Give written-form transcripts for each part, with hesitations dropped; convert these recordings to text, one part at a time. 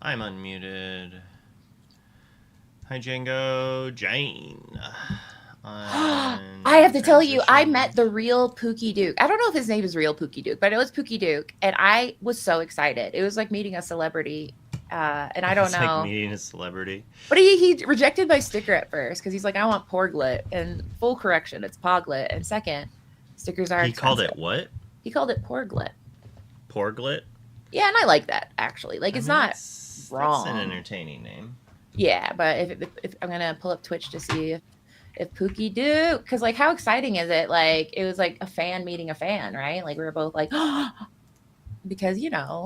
I'm unmuted. Hi, Django. Jane. I have to tell you, I met the real Pookie Duke. I don't know if his name is real Pookie Duke, but it was Pookie Duke, and I was so excited. It was like meeting a celebrity, and I don't It's like know. meeting a celebrity. But he rejected my sticker at first because he's like, I want Porglet. And full correction, it's Poglet. And second, stickers are He called expensive. it what? He called it Porglet. Porglet? Yeah, and I like that actually. Like, I it's mean, not that's an wrong. entertaining name. Yeah, but if I'm gonna pull up Twitch to see if Pookie Duke, because like, how exciting is it? Like, it was like a fan meeting a fan, right? Like, we were both like, because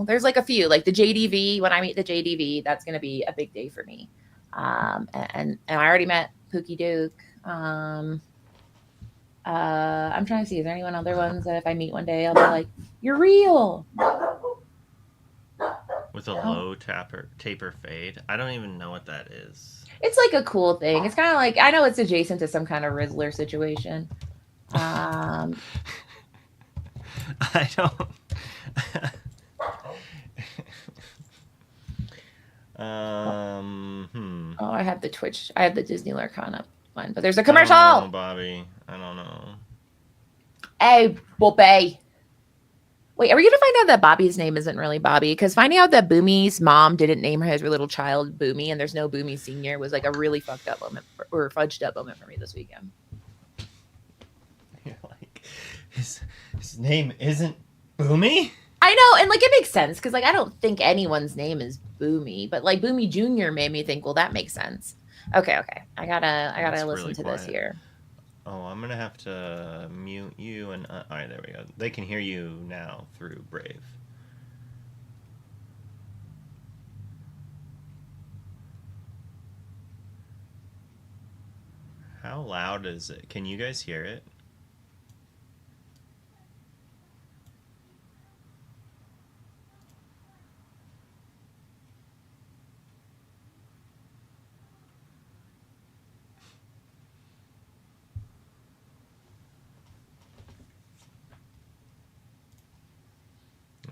there's like a few, like the JDV. When I meet the JDV, that's gonna be a big day for me. And I already met Pookie Duke. I'm trying to see, is there anyone other ones that if I meet one day, I'll be like, you're real. With a low taper fade. I don't even know what that is. It's like a cool thing. It's kind of like, I know it's adjacent to some kind of Rizzler situation. I don't. Oh, I have the Twitch. I have the Disney Lurcon up one, but there's a commercial. I don't know, Bobby. I don't know. Hey, Bobby. Wait, are we going to find out that Bobby's name isn't really Bobby? Because finding out that Boomy's mom didn't name her little child Boomy and there's no Boomy Senior was like a really fucked up moment or fudged up moment for me this weekend. You're like, his name isn't Boomy? I know, and like it makes sense because like I don't think anyone's name is Boomy, but like Boomy Jr. made me think, well, that makes sense. Okay. I gotta listen really to quiet. this here. Oh, I'm gonna have to mute you and all right, there we go. They can hear you now through Brave. How loud is it? Can you guys hear it?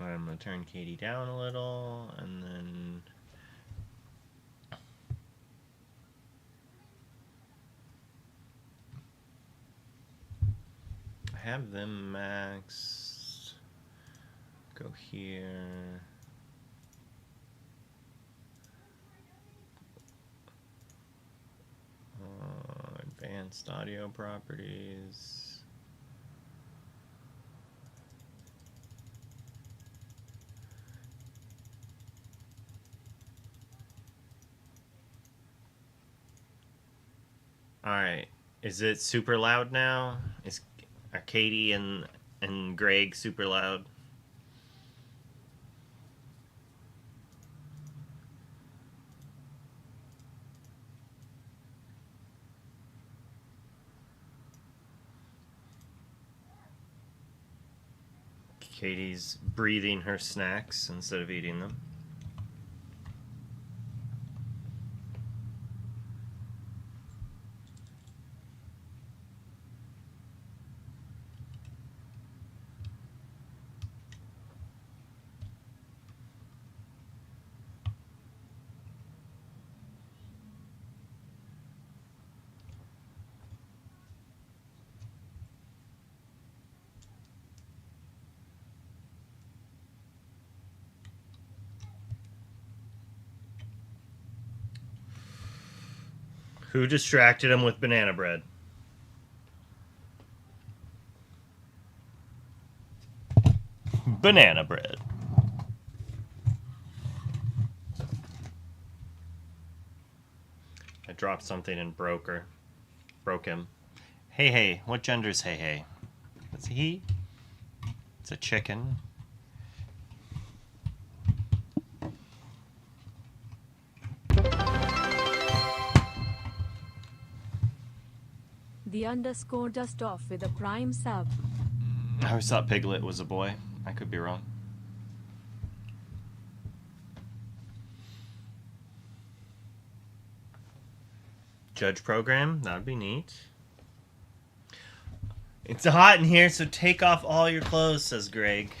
All right, I'm gonna turn Katie down a little and then have them maxed. Go here. Advanced audio properties. All right. Is it super loud now? Are Katie and Greg super loud? Katie's breathing her snacks instead of eating them. Who distracted him with banana bread? Banana bread. I dropped something and broke him. Hey, what gender's hey? It's a he. It's a chicken. The underscore just off with a prime sub. I always thought Piglet was a boy. I could be wrong. Judge program, that'd be neat. It's hot in here, so take off all your clothes, says Greg.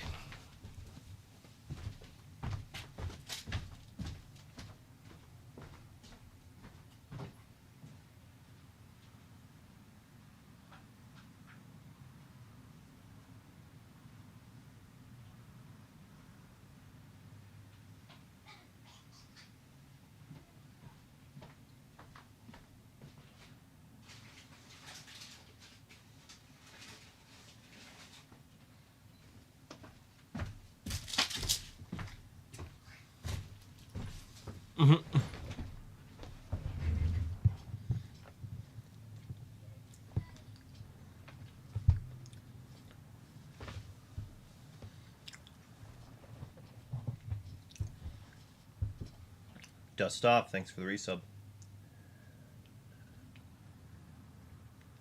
Dust off. Thanks for the resub.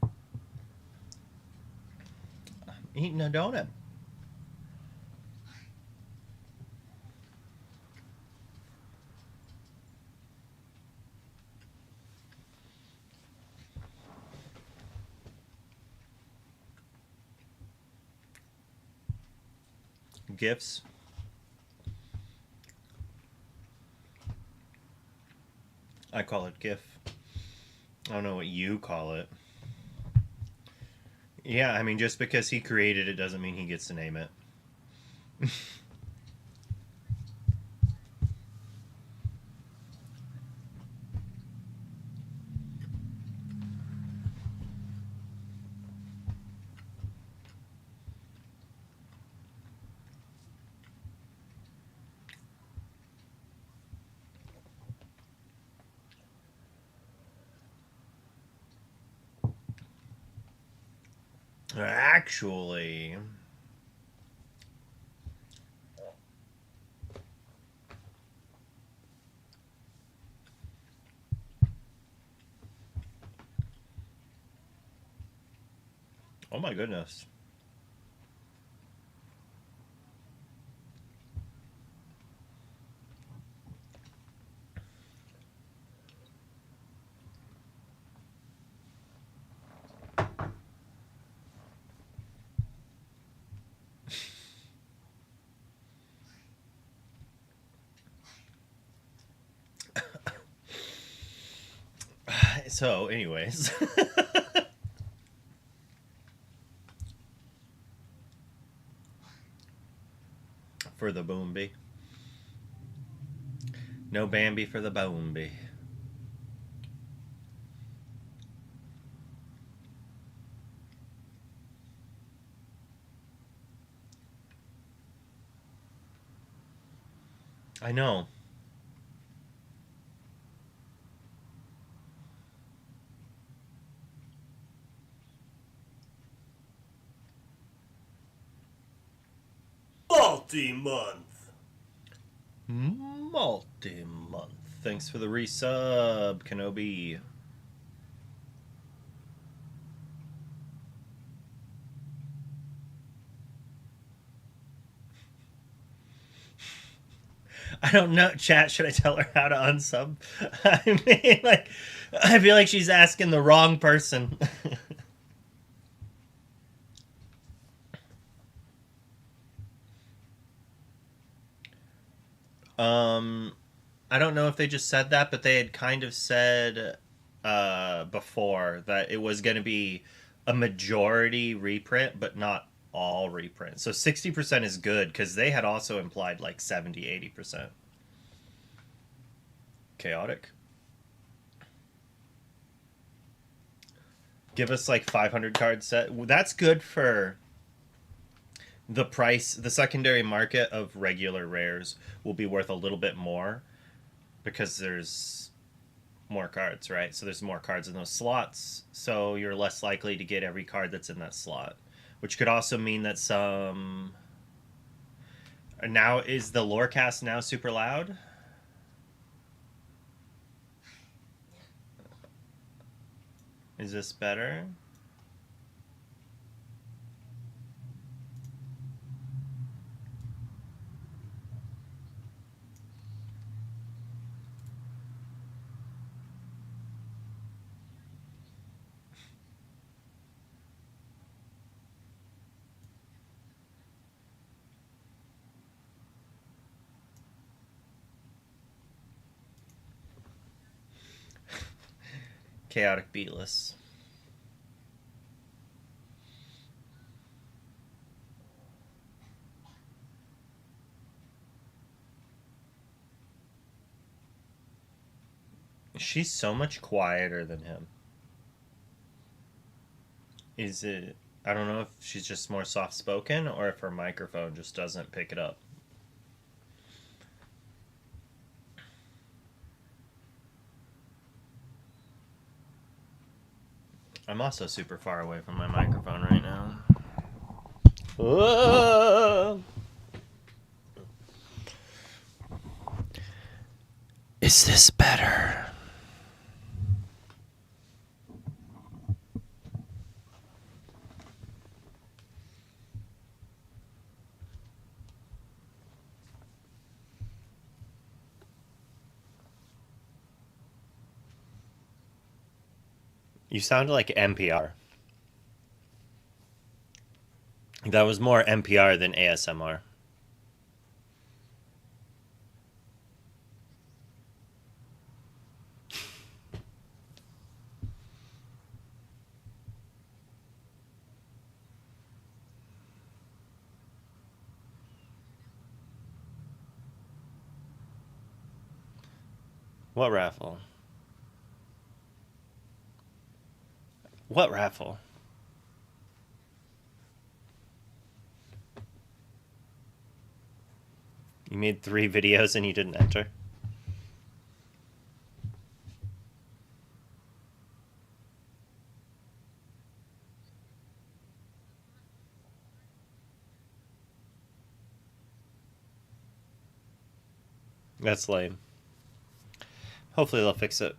I'm eating a donut. Gifts. I call it GIF. I don't know what you call it. Yeah, I mean, just because he created it doesn't mean he gets to name it. Actually, oh my goodness. So, anyways. For the Boomby. No Bambi for the Boomby. I know. Multi-month. Multi-month. Thanks for the resub, Kenobi. I don't know, chat. Should I tell her how to unsub? I mean, like, I feel like she's asking the wrong person. I don't know if they just said that, but they had kind of said before that it was going to be a majority reprint, but not all reprint. So 60% is good because they had also implied like 70-80%. Chaotic. Give us like 500 card set. That's good for the price. The secondary market of regular rares will be worth a little bit more because there's more cards, right? So there's more cards in those slots, so you're less likely to get every card that's in that slot, which could also mean that some... Now, is the Lorecast now super loud? Is this better? Chaotic beatless. She's so much quieter than him. Is it... I don't know if she's just more soft-spoken or if her microphone just doesn't pick it up. I'm also super far away from my microphone right now. Is this better? You sounded like NPR. That was more NPR than ASMR. What raffle? What raffle? You made 3 videos and you didn't enter? That's lame. Hopefully they'll fix it.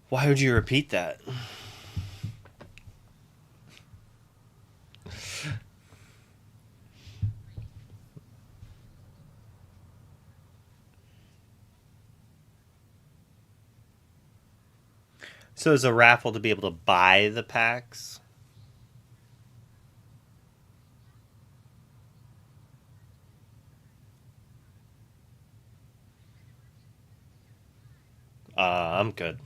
Why would you repeat that? So it's a raffle to be able to buy the packs? I'm good.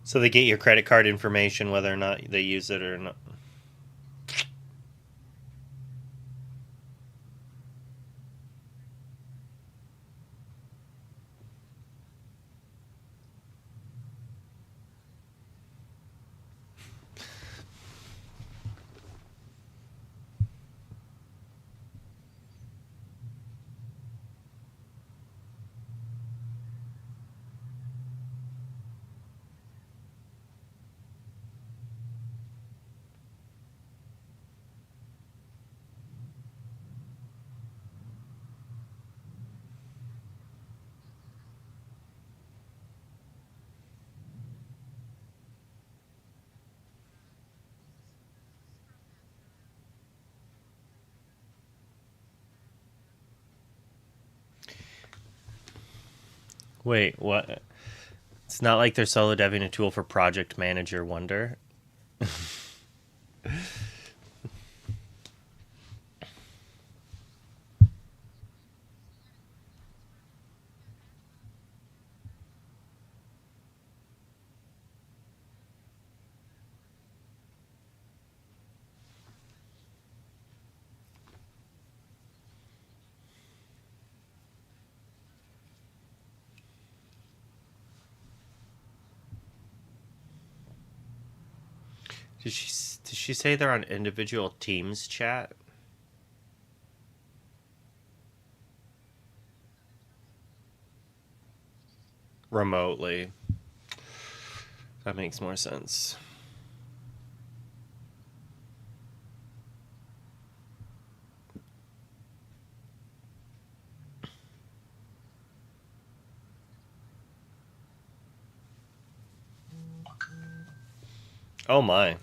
So they get your credit card information whether or not they use it or not. Wait, what? It's not like they're solo deving a tool for Project Manager Wonder. Did she say they're on individual Teams chat? Remotely. That makes more sense. Oh my.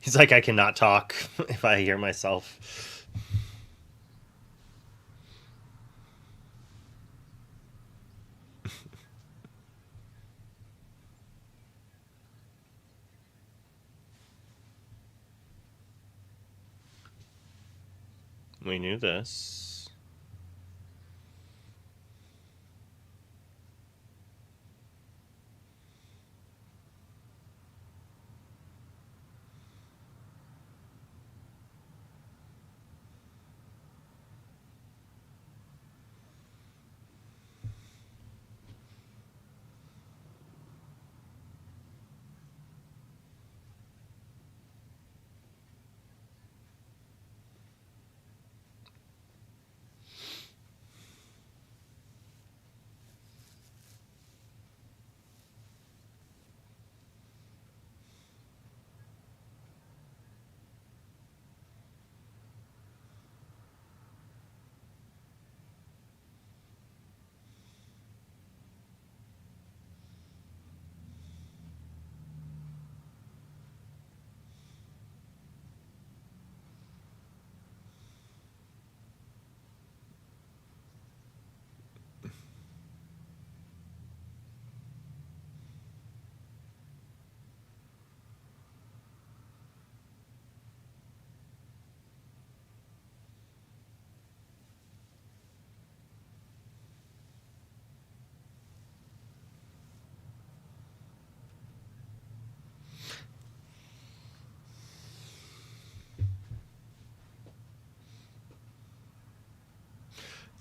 He's like, I cannot talk if I hear myself. We knew this.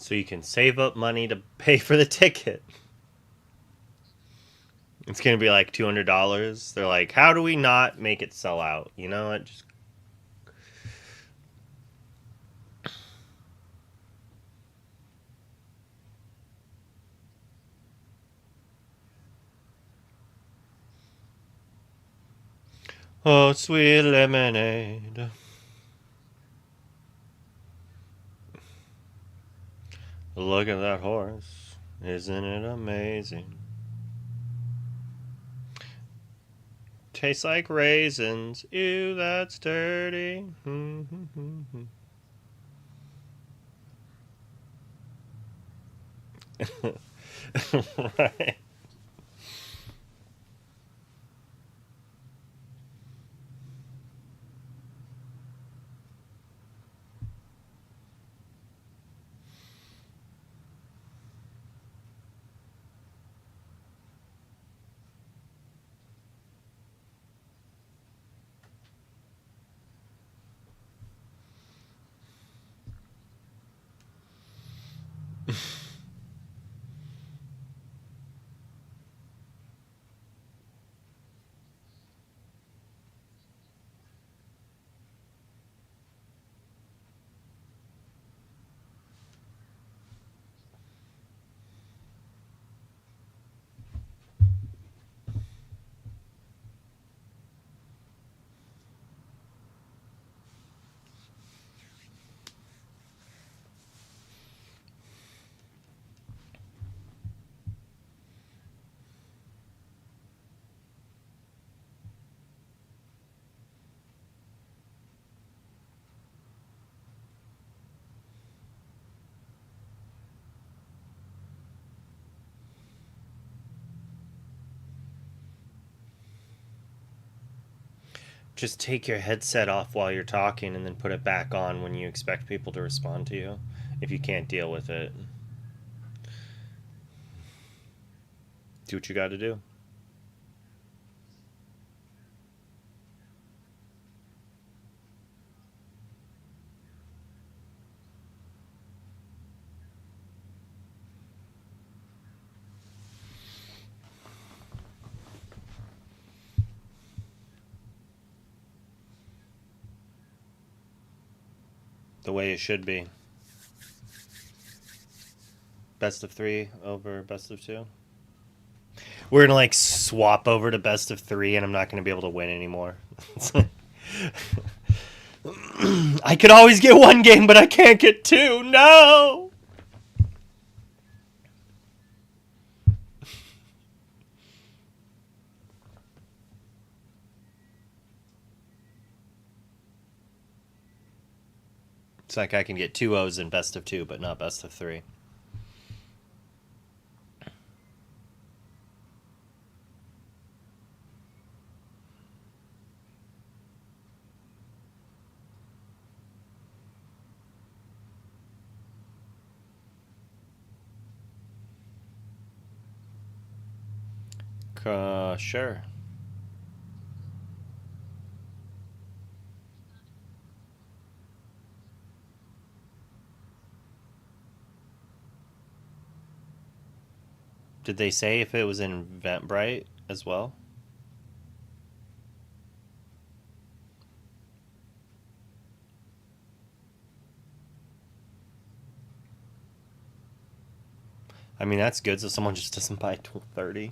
So you can save up money to pay for the ticket. It's gonna be like $200. They're like, how do we not make it sell out? You know what? Just oh, sweet lemonade. Look at that horse. Isn't it amazing? Tastes like raisins. Ew, that's dirty. Right. Just take your headset off while you're talking and then put it back on when you expect people to respond to you if you can't deal with it. Do what you got to do. The way it should be. Best of 3 over best of 2. We're gonna like swap over to best of 3 and I'm not gonna be able to win anymore. I could always get 1 game, but I can't get 2. No! It's like I can get 2 O's in best of 2, but not best of 3. Sure. Did they say if it was in Eventbrite as well? I mean, that's good, so someone just doesn't buy 30.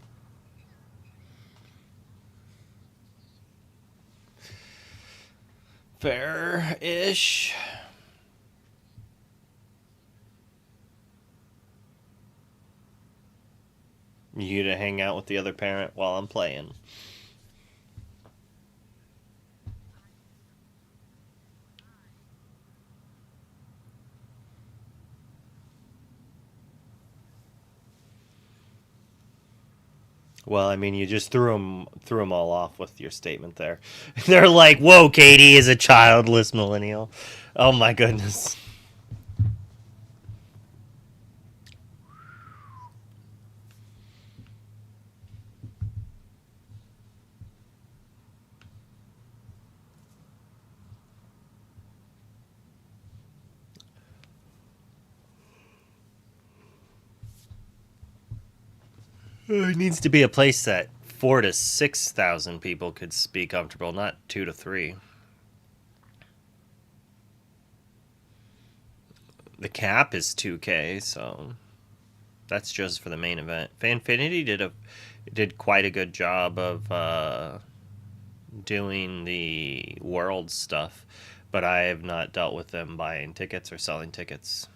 Fair-ish. You to hang out with the other parent while I'm playing. Well, I mean, you just threw them all off with your statement there. They're like, "Whoa, Katie is a childless millennial." Oh my goodness. It needs to be a place that 4,000 to 6,000 people could be comfortable, not 2 to 3. The cap is 2K, so that's just for the main event. Fanfinity did quite a good job of doing the world stuff, but I have not dealt with them buying tickets or selling tickets.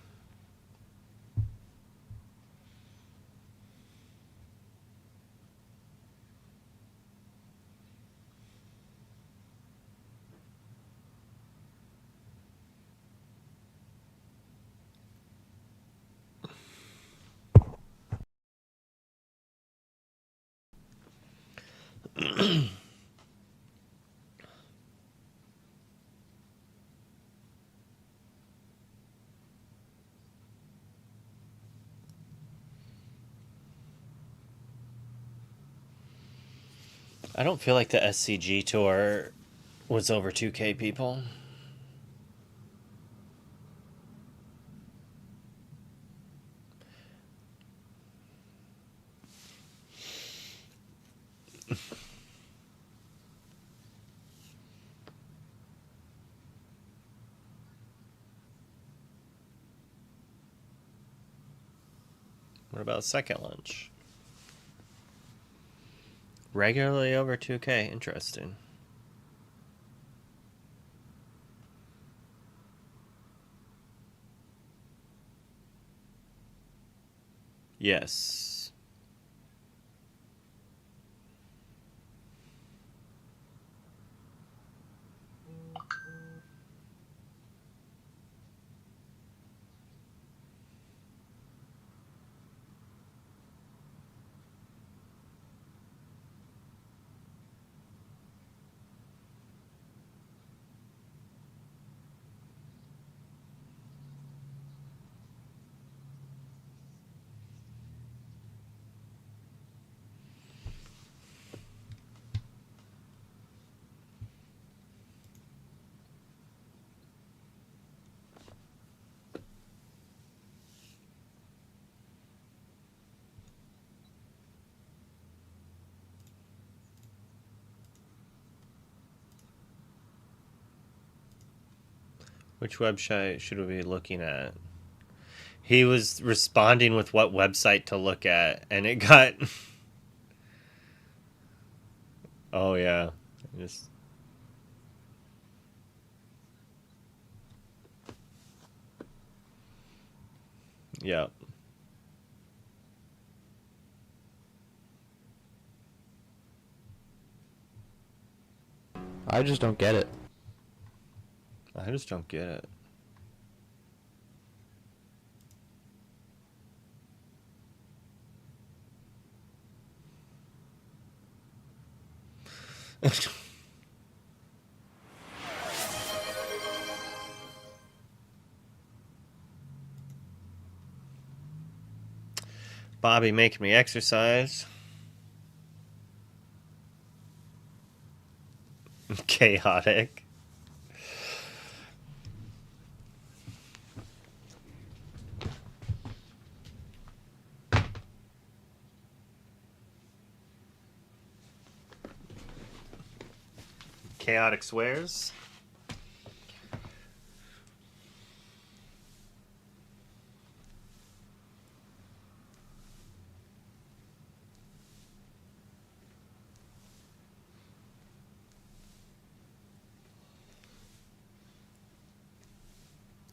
I don't feel like the SCG tour was over 2K people. What about second lunch? Regularly over 2K. Interesting. Yes. Which website should we be looking at? He was responding with what website to look at, and it got. Oh yeah, just. Yeah. I just don't get it. I just don't get it. Bobby making me exercise. Chaotic. Chaotic swears.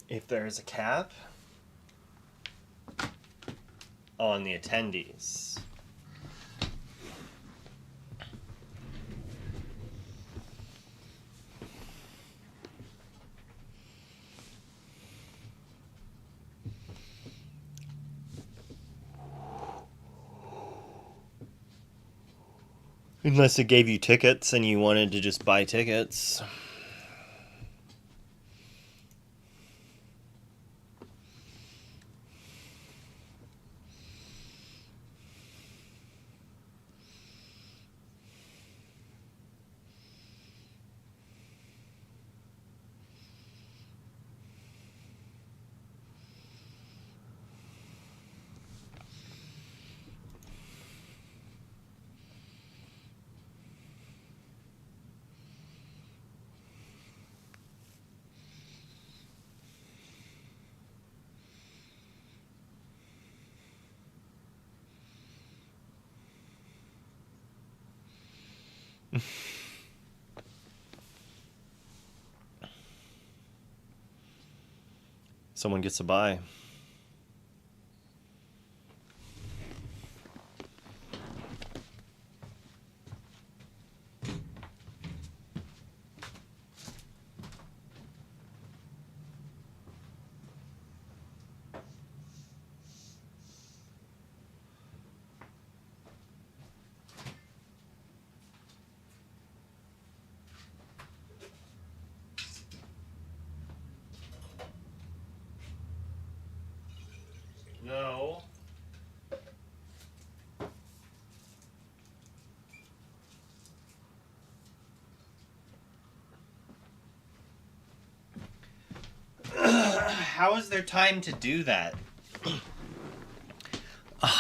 If there is a cap on the attendees. Unless it gave you tickets and you wanted to just buy tickets. Someone gets a buy. No. How is there time to do that?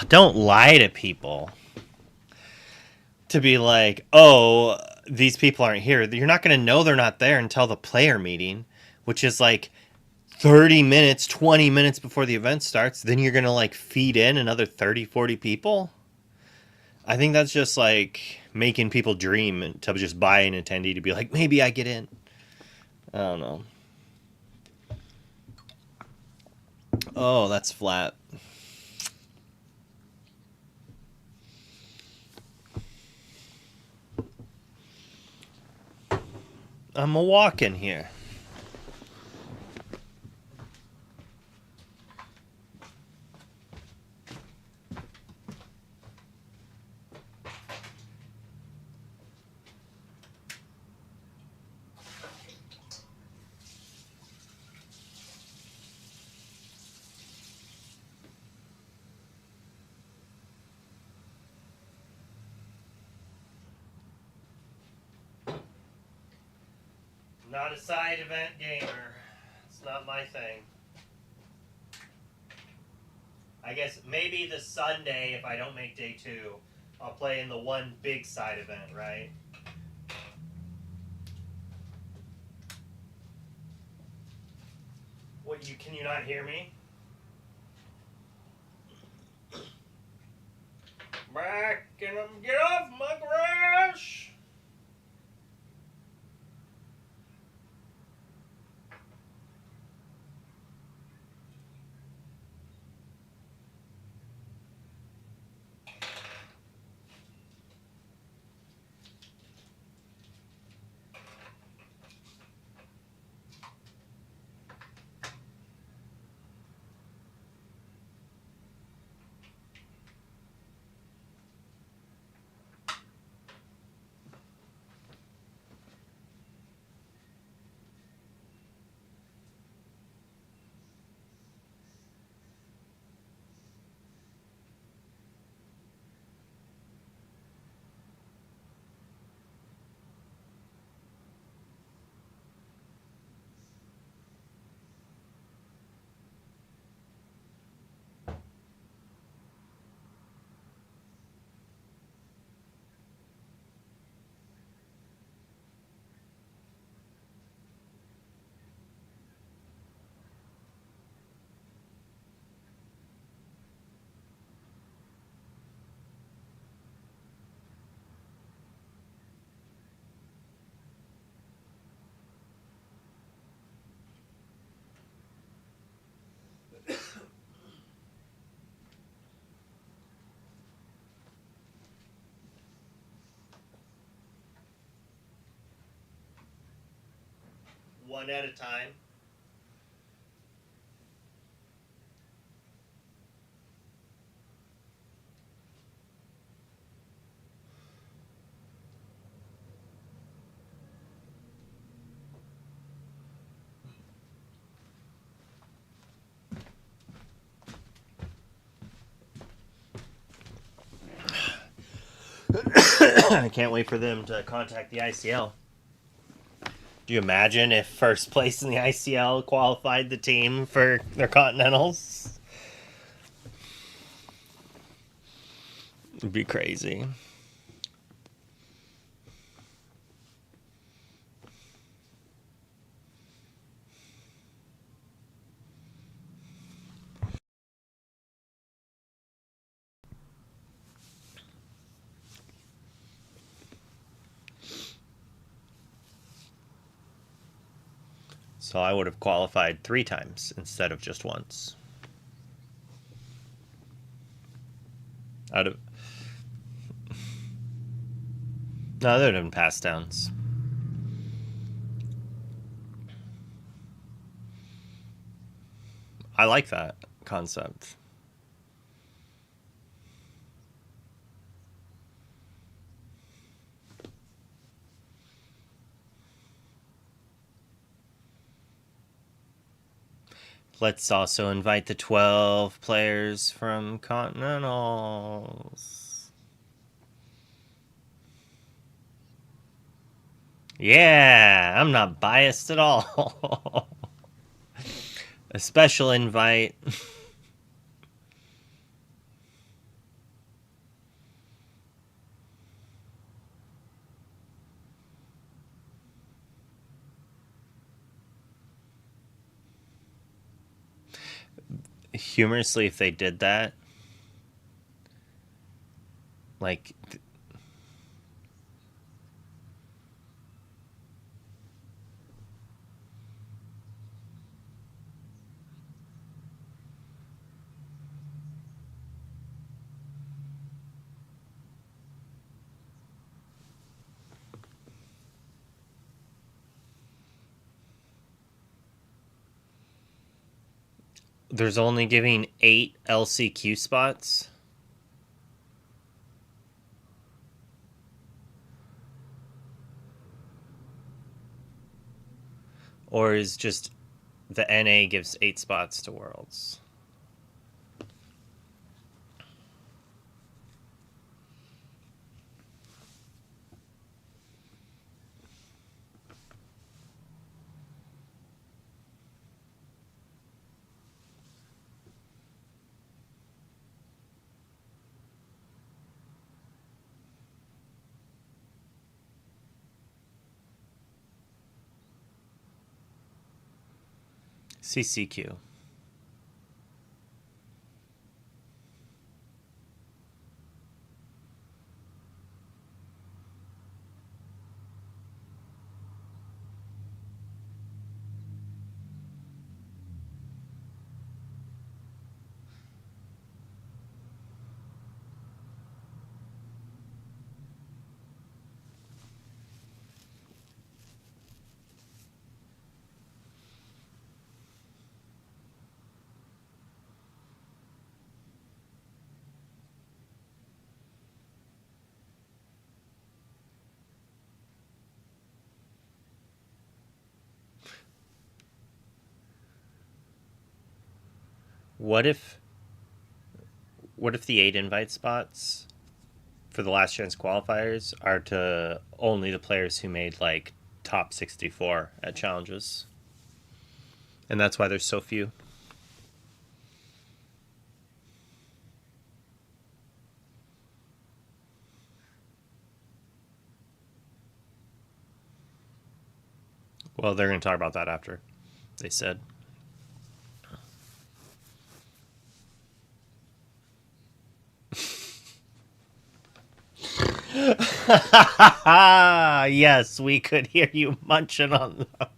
Don't lie to people. To be like, oh, these people aren't here. You're not going to know they're not there until the player meeting, which is like 30 minutes, 20 minutes before the event starts. Then you're going to like feed in another 30, 40 people. I think that's just like making people dream to just buy an attendee to be like, maybe I get in. I don't know. Oh, that's flat. I'm a walk-in here. Not a side event gamer. It's not my thing. I guess maybe the Sunday, if I don't make day 2, I'll play in the one big side event, right? What, can you not hear me? Back and get off my grass! one at a time. I can't wait for them to contact the ICL. Do you imagine if first place in the ICL qualified the team for their Continentals? It'd be crazy. So I would have qualified 3 times instead of just once. Out of no, they'd have been pass downs. I like that concept. Let's also invite the 12 players from Continentals. Yeah, I'm not biased at all. A special invite. Humorously, if they did that, like, there's only giving 8 LCQ spots. Or is just the NA gives 8 spots to Worlds? CCQ. What if the 8 invite spots for the last chance qualifiers are to only the players who made like top 64 at challenges? And that's why there's so few. Well, they're going to talk about that after, they said. Yes, we could hear you munching on the...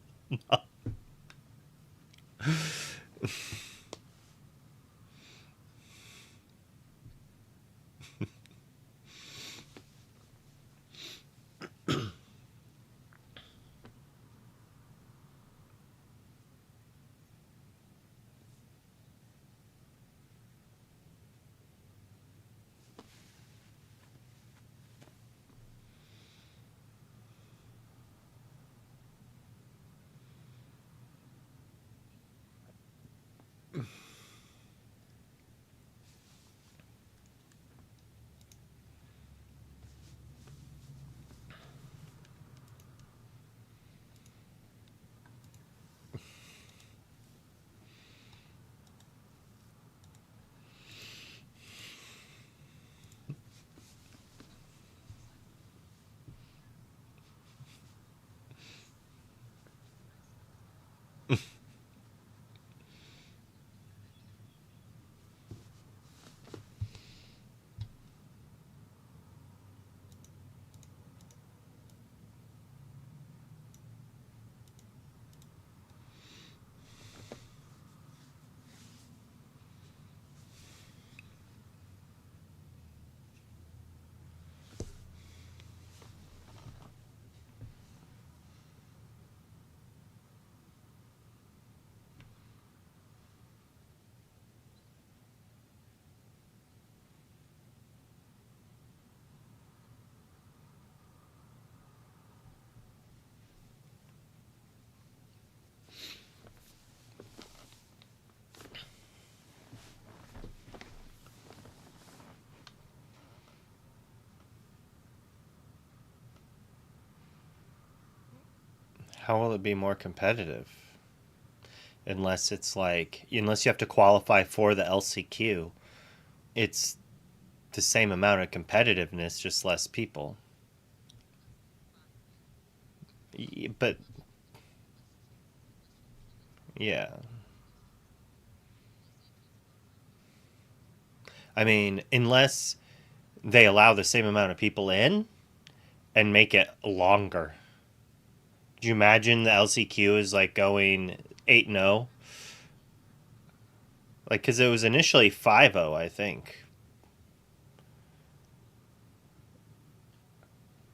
How will it be more competitive? Unless it's like, unless you have to qualify for the LCQ, it's the same amount of competitiveness, just less people. But yeah, I mean, unless they allow the same amount of people in and make it longer. Do you imagine the LCQ is like going 8-0? Like, because it was initially 5-0, I think.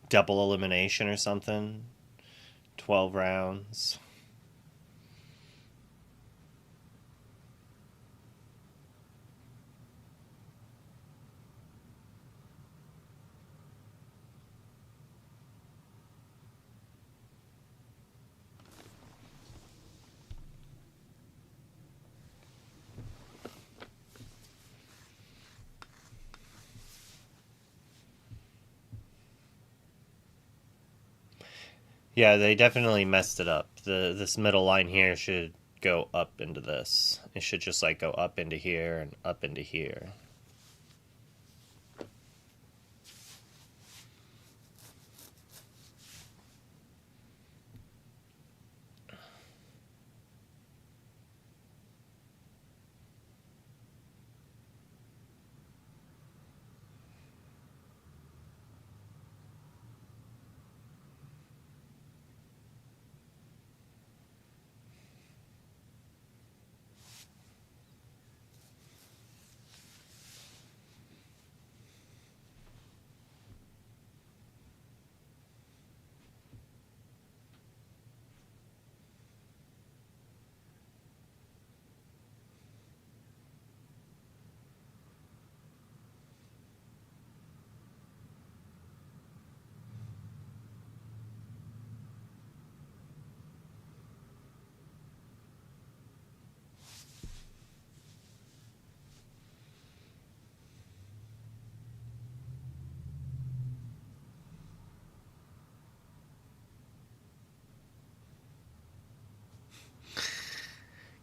Double elimination or something. 12 rounds. Yeah, they definitely messed it up. This middle line here should go up into this. It should just like go up into here and up into here.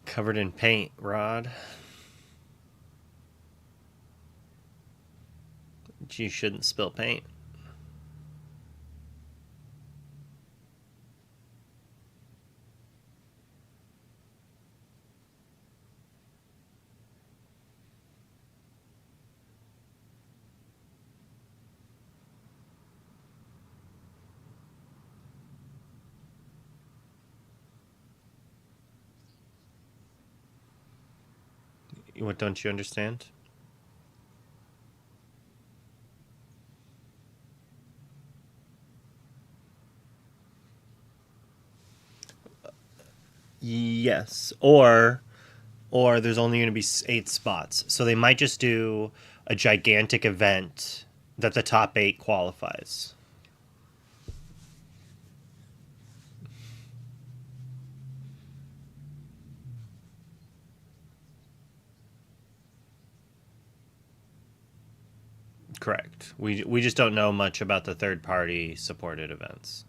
Covered in paint, Rod. You shouldn't spill paint. What don't you understand? Yes. Or there's only going to be 8 spots. So they might just do a gigantic event that the top 8 qualifies. Correct. We just don't know much about the third party supported events.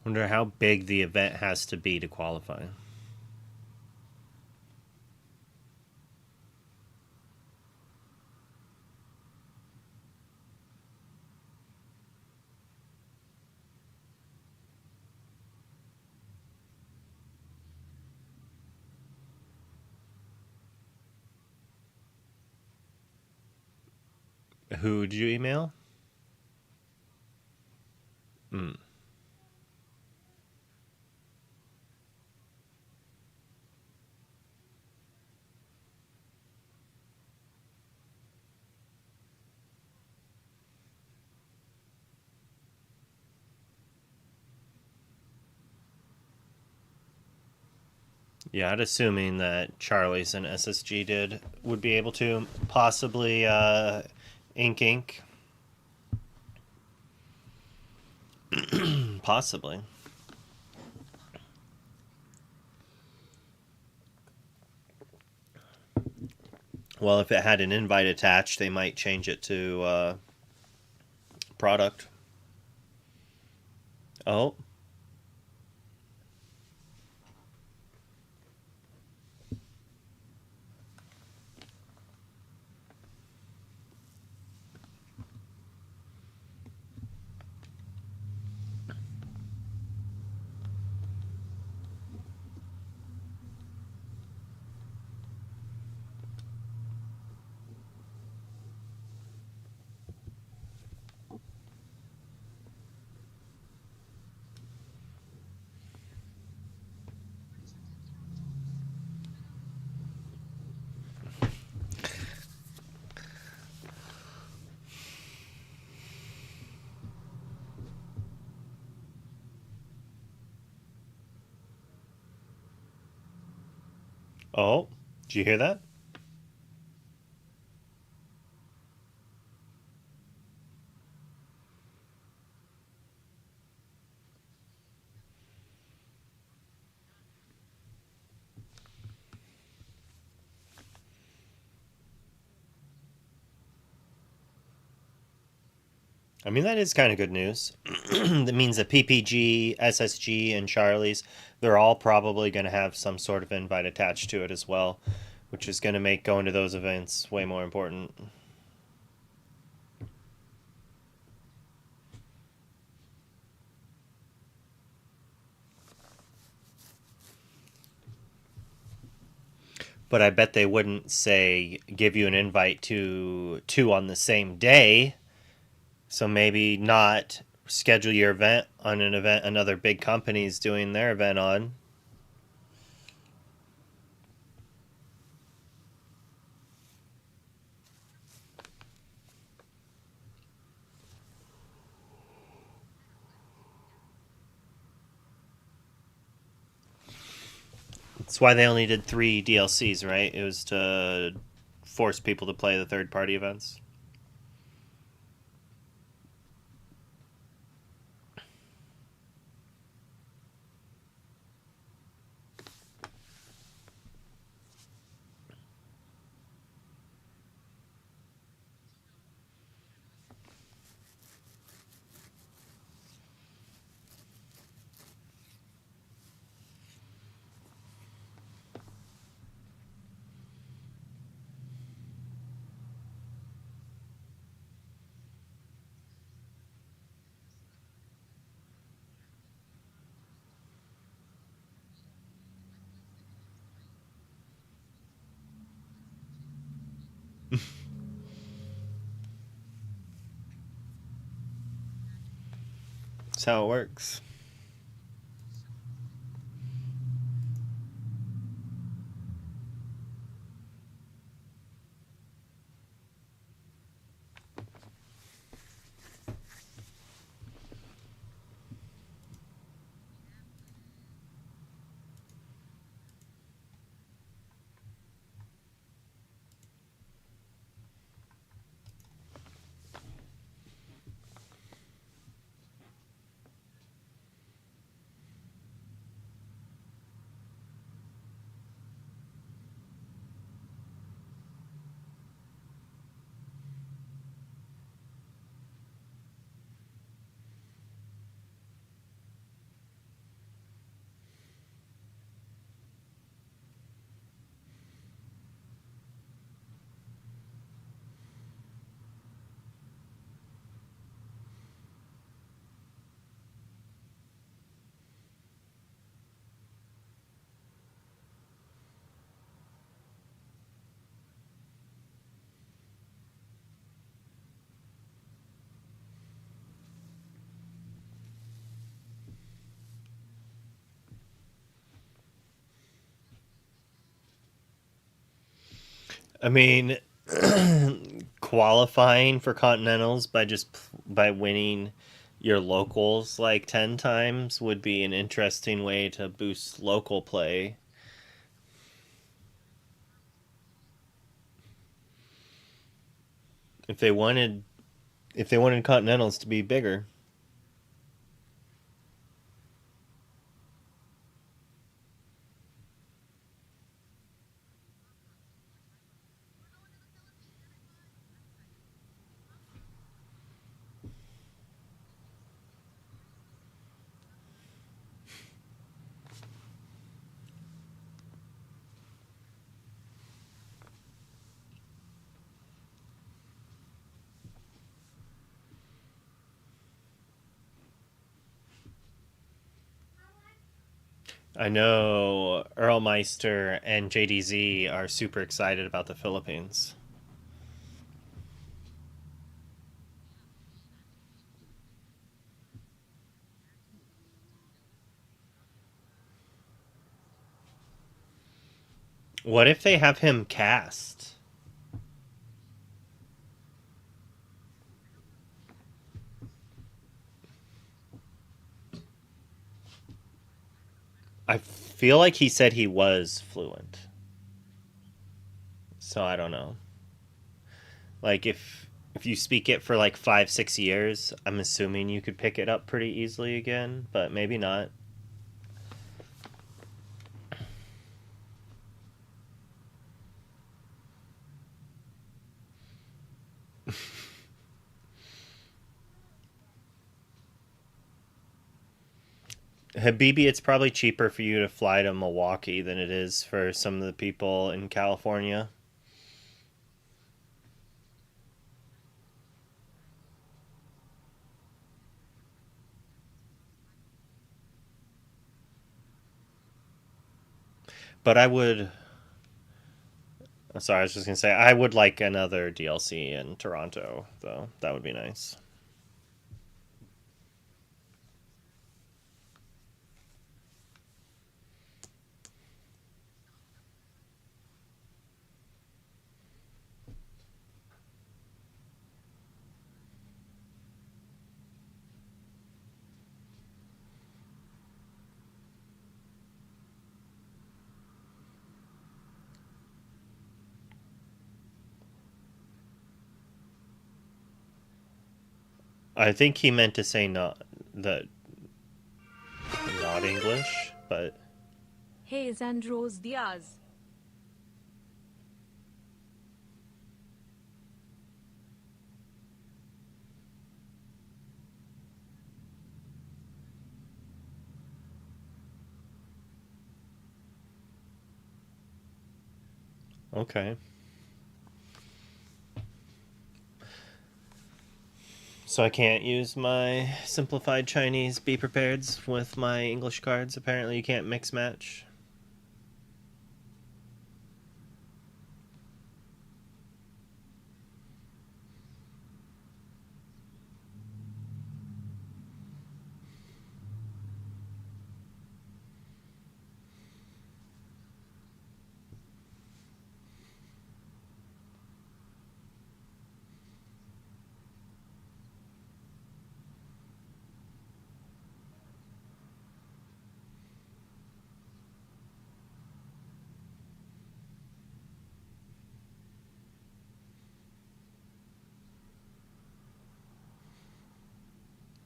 Wonder how big the event has to be to qualify. Who did you email? Hmm. Yeah, I'd assuming that Charlie's and SSG would be able to possibly ink. Possibly. Well, if it had an invite attached, they might change it to product. Oh. Oh. Did you hear that? I mean, that is kind of good news. That means that PPG, SSG, and Charlie's, they're all probably going to have some sort of invite attached to it as well, which is going to make going to those events way more important. But I bet they wouldn't say give you an invite to two on the same day. So maybe not schedule your event on an event another big company's doing their event on. That's why they only did 3 DLCs, right? It was to force people to play the third party events. That's how it works. I mean, qualifying for continentals by winning your locals like 10 times would be an interesting way to boost local play. If they wanted if they wanted continentals to be bigger. I know Earl Meister and JDZ are super excited about the Philippines. What if they have him cast? I feel like he said he was fluent. So I don't know. Like if you speak it for like 5 6 years, I'm assuming you could pick it up pretty easily again, but maybe not. Habibi, it's probably cheaper for you to fly to Milwaukee than it is for some of the people in California. But I would. Sorry, I was just gonna say I would like another DLC in Toronto, though. That would be nice. I think he meant to say not English, but Hayes and Rose Diaz. okay. So I can't use my simplified Chinese be prepareds with my English cards. Apparently, you can't mix match.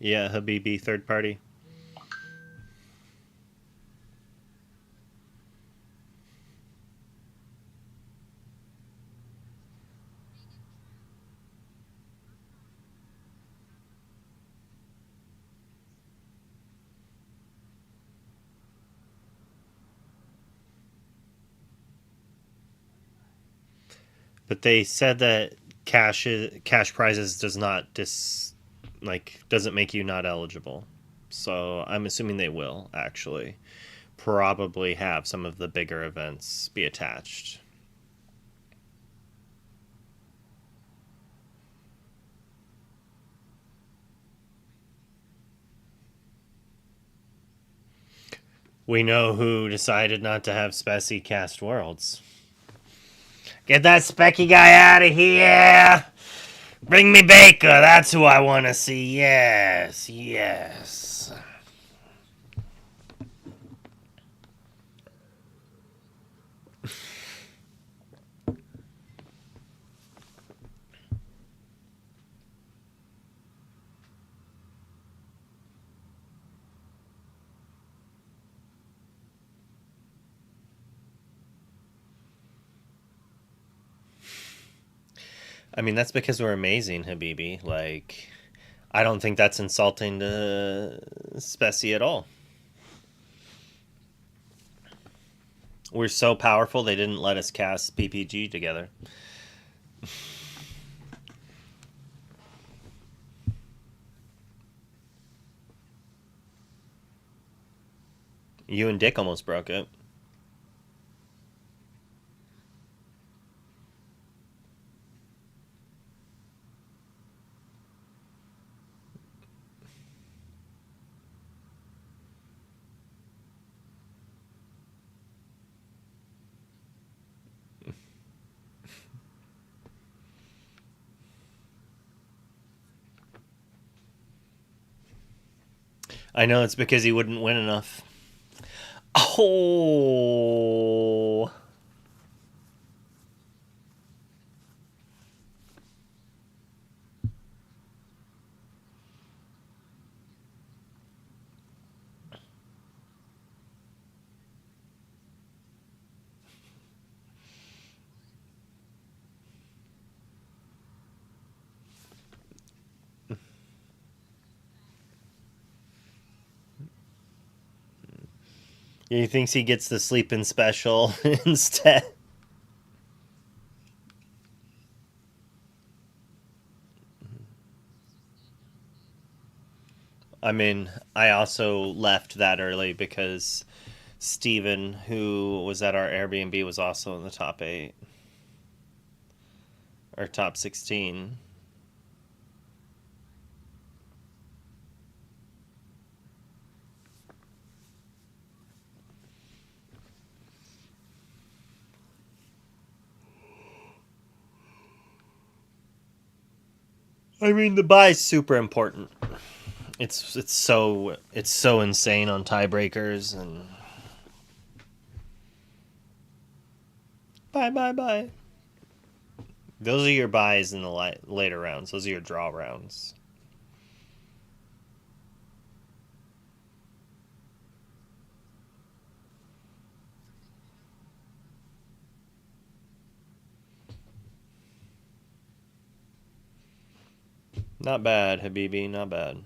Yeah, Habibi third party. But they said that cash prizes does not doesn't make you not eligible. So I'm assuming they will actually probably have some of the bigger events be attached. We know who decided not to have Speci cast worlds. Get that specky guy out of here. Bring me Baker. That's who I want to see. Yes, yes. I mean, that's because we're amazing, Habibi. Like, I don't think that's insulting to Specie at all. We're so powerful, they didn't let us cast PPG together. You and Dick almost broke it. I know, it's because he wouldn't win enough. Oh. He thinks he gets the sleeping special instead. I mean, I also left that early because Steven, who was at our Airbnb, was also in the top 8. Or top 16. I mean, the buy is super important. It's so insane on tiebreakers and bye. Those are your buys in the later rounds. Those are your draw rounds. Not bad, Habibi. Not bad.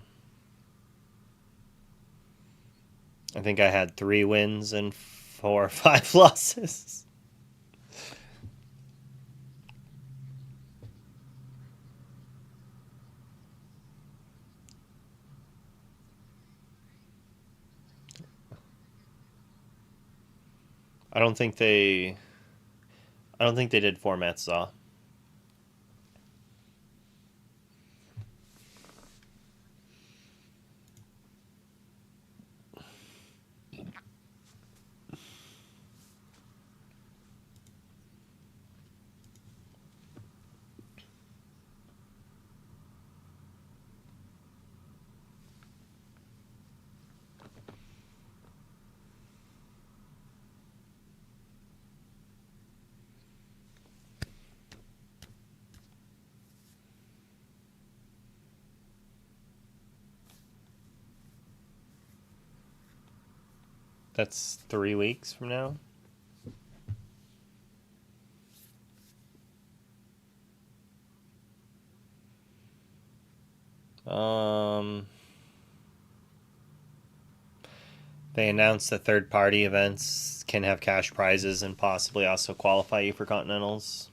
I think I had 3 wins and 4 or 5 losses. I don't think they did format saw. That's 3 weeks from now. They announced that third-party events can have cash prizes and possibly also qualify you for continentals.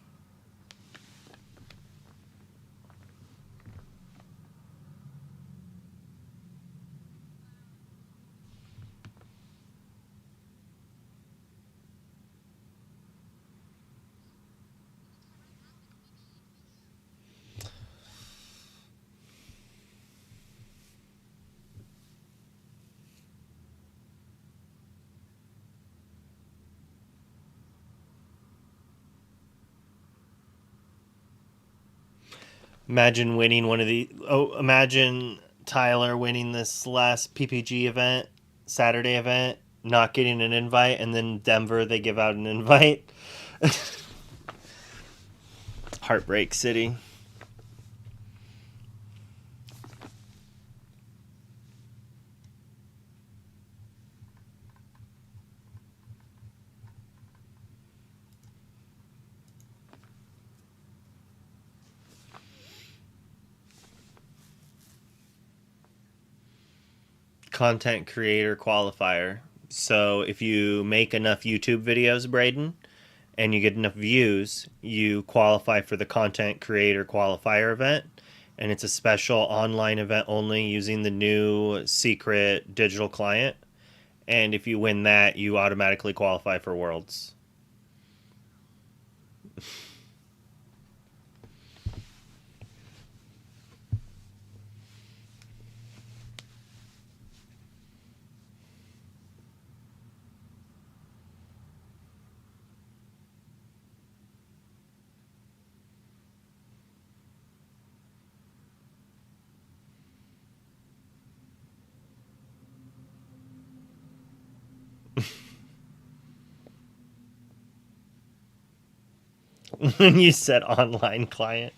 Imagine winning one of the. Oh, imagine Tyler winning this last PPG event, Saturday event, not getting an invite, and then Denver they give out an invite. Heartbreak City. Content creator qualifier. So if you make enough YouTube videos, Braden, and you get enough views, you qualify for the content creator qualifier event. And it's a special online event only using the new secret digital client. And if you win that, you automatically qualify for Worlds. When you said online client,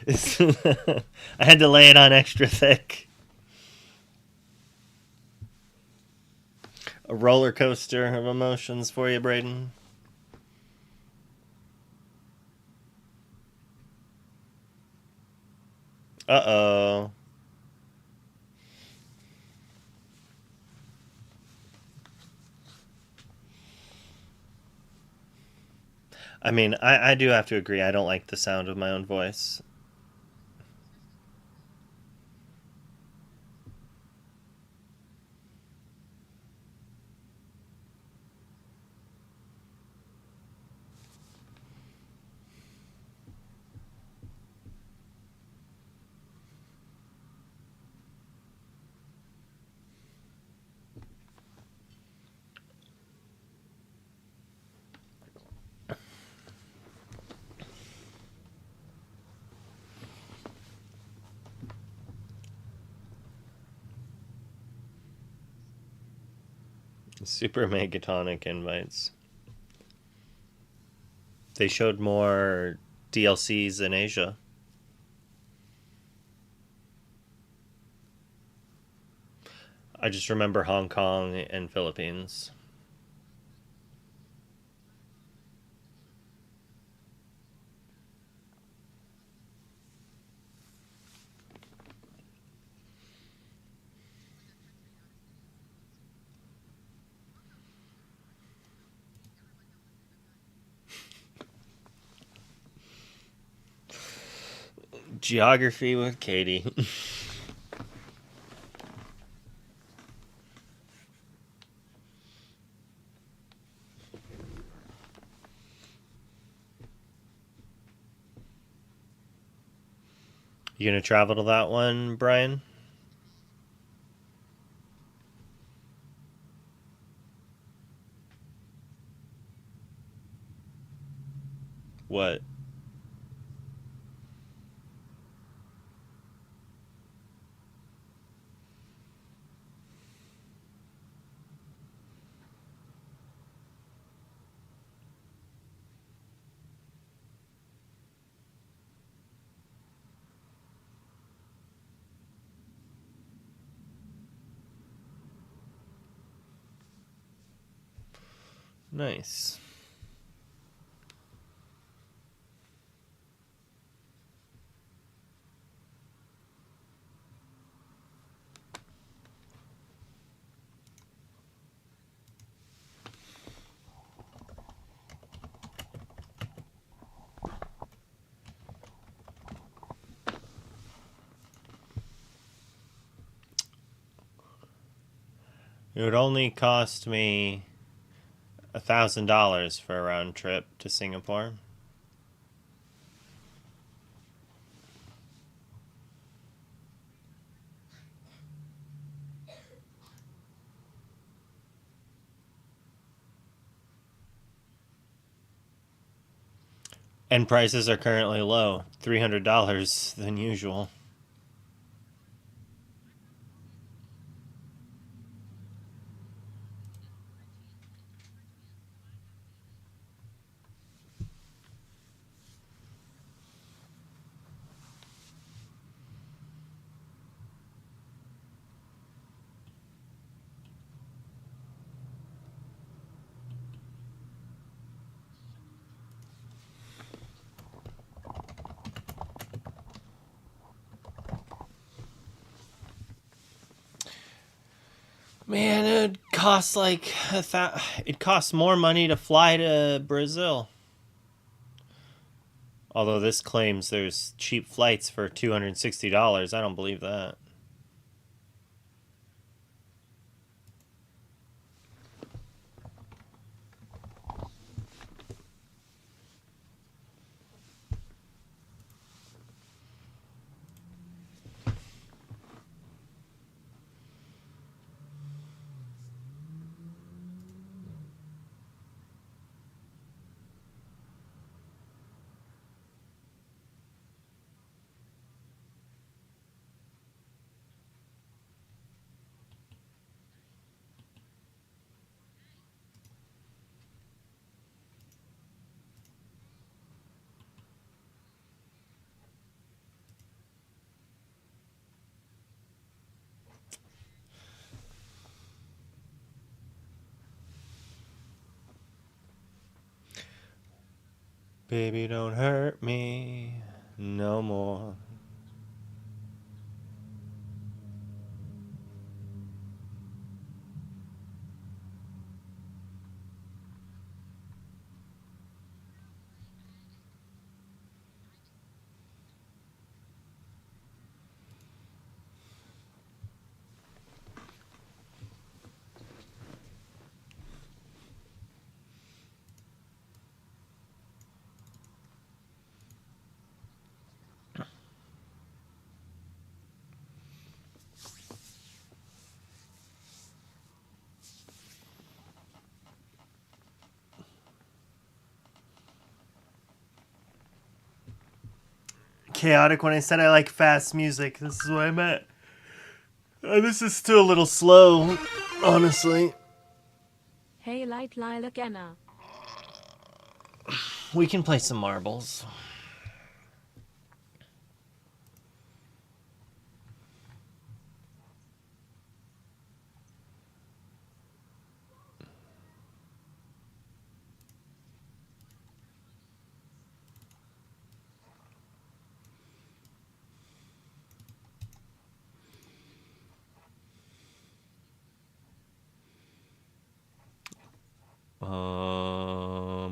I had to lay it on extra thick. A roller coaster of emotions for you, Braden. Uh-oh. I mean, I do have to agree. I don't like the sound of my own voice. Super Megatonic invites. They showed more DLCs in Asia. I just remember Hong Kong and Philippines. Geography with Katie. You gonna travel to that one, Brian? What? Nice. It would only cost me $1,000 for a round trip to Singapore. And prices are currently low, $300 than usual. Man, it costs like it costs more money to fly to Brazil. Although this claims there's cheap flights for $260, I don't believe that. Baby, don't hurt me no more. Chaotic when I said I like fast music. This is what I meant. This is still a little slow, honestly. Hey light lilac Anna. We can play some marbles.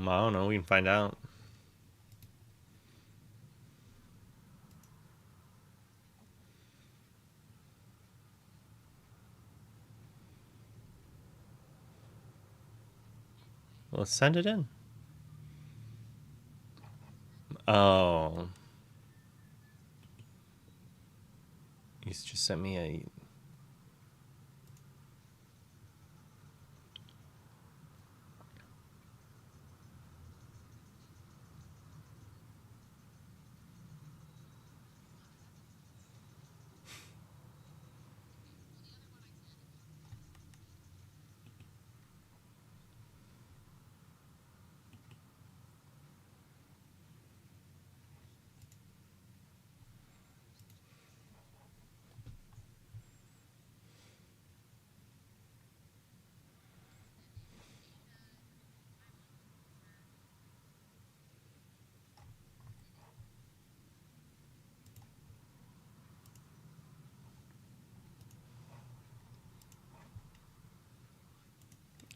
I don't know. We can find out. Let's send it in. Oh. He's just sent me a...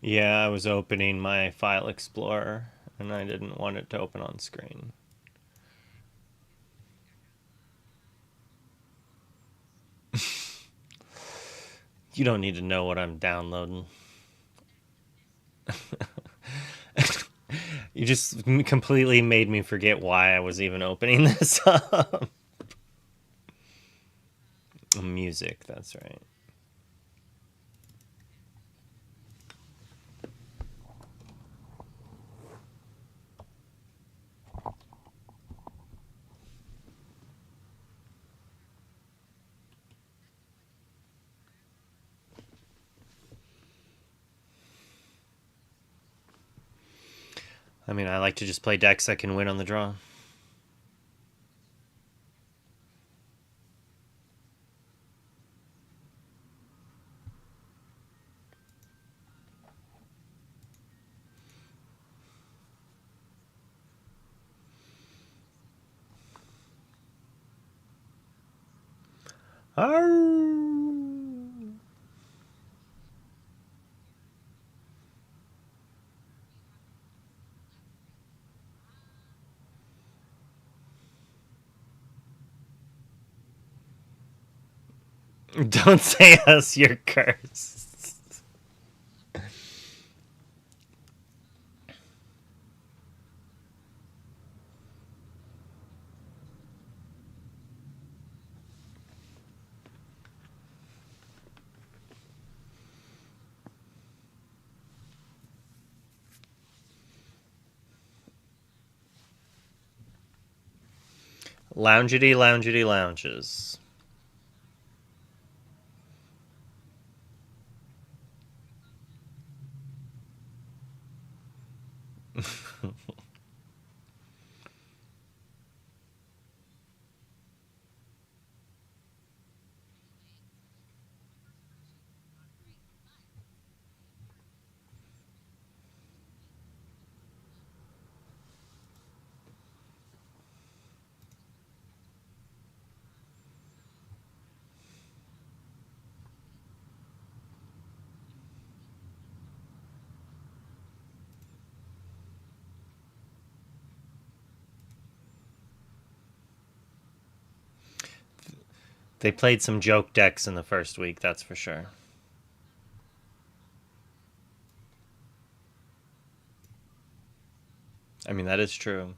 Yeah, I was opening my file explorer and I didn't want it to open on screen. You don't need to know what I'm downloading. You just completely made me forget why I was even opening this up. Music, that's right. I mean, I like to just play decks that can win on the draw. Arr! Don't say us, you're cursed. Loungety, loungety, lounges. They played some joke decks in the first week, that's for sure. I mean, that is true.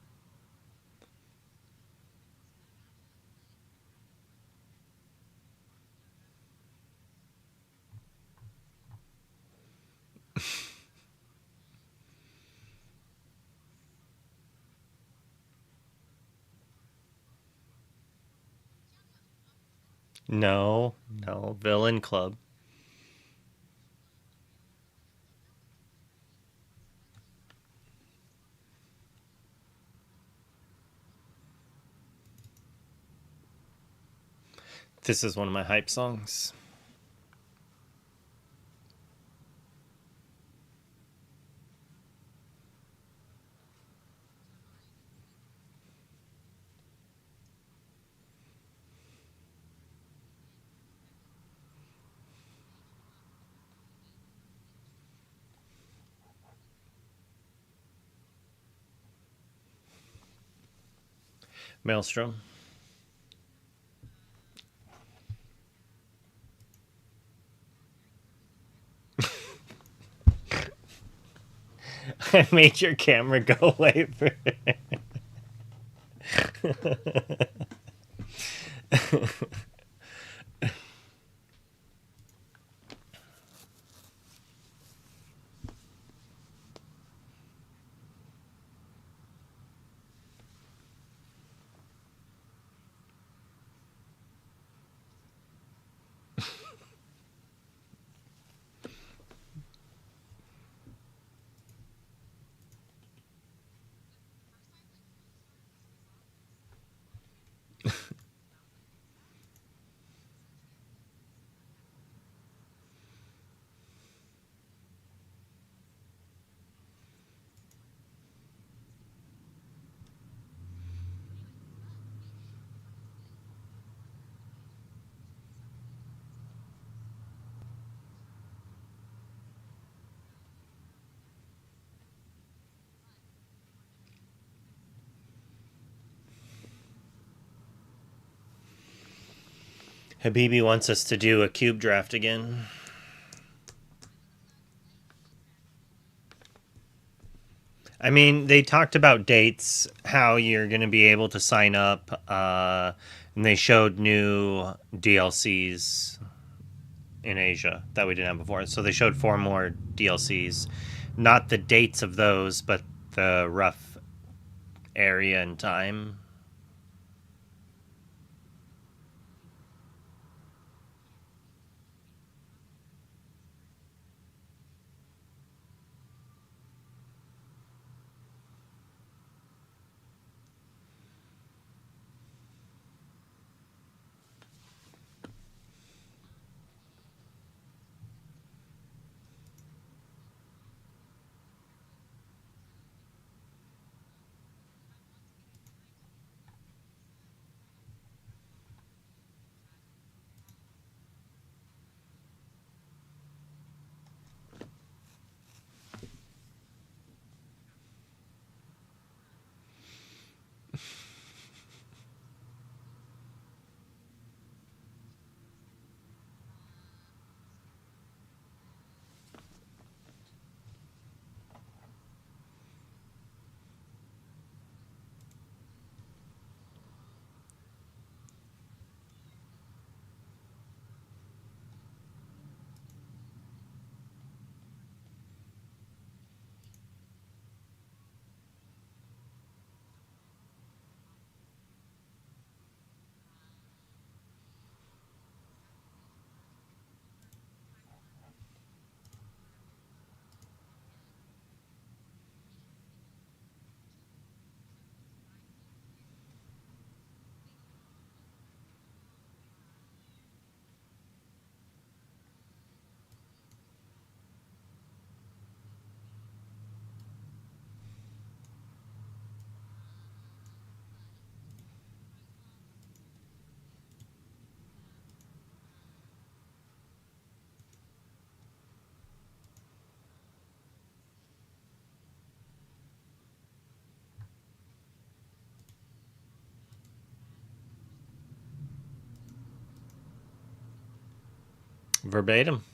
No, no, Villain Club. This is one of my hype songs. Maelstrom. I made your camera go away for Habibi wants us to do a cube draft again. I mean, they talked about dates, how you're going to be able to sign up, and they showed new DLCs in Asia that we didn't have before. So they showed 4 more DLCs. Not the dates of those, but the rough area and time. Verbatim.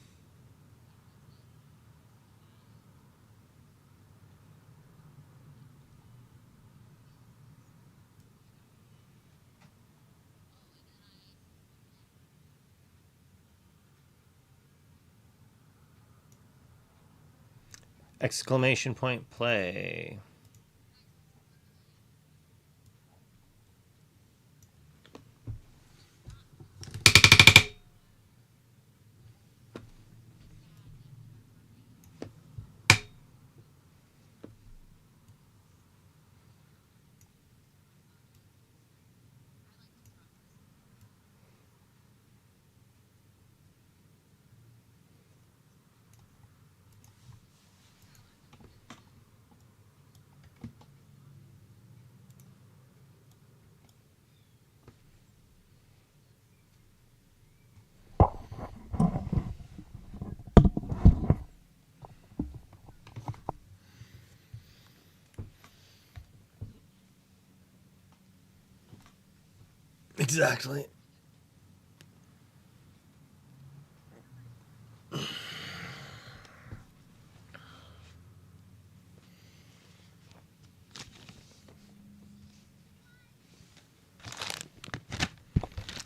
Exclamation point play. Exactly.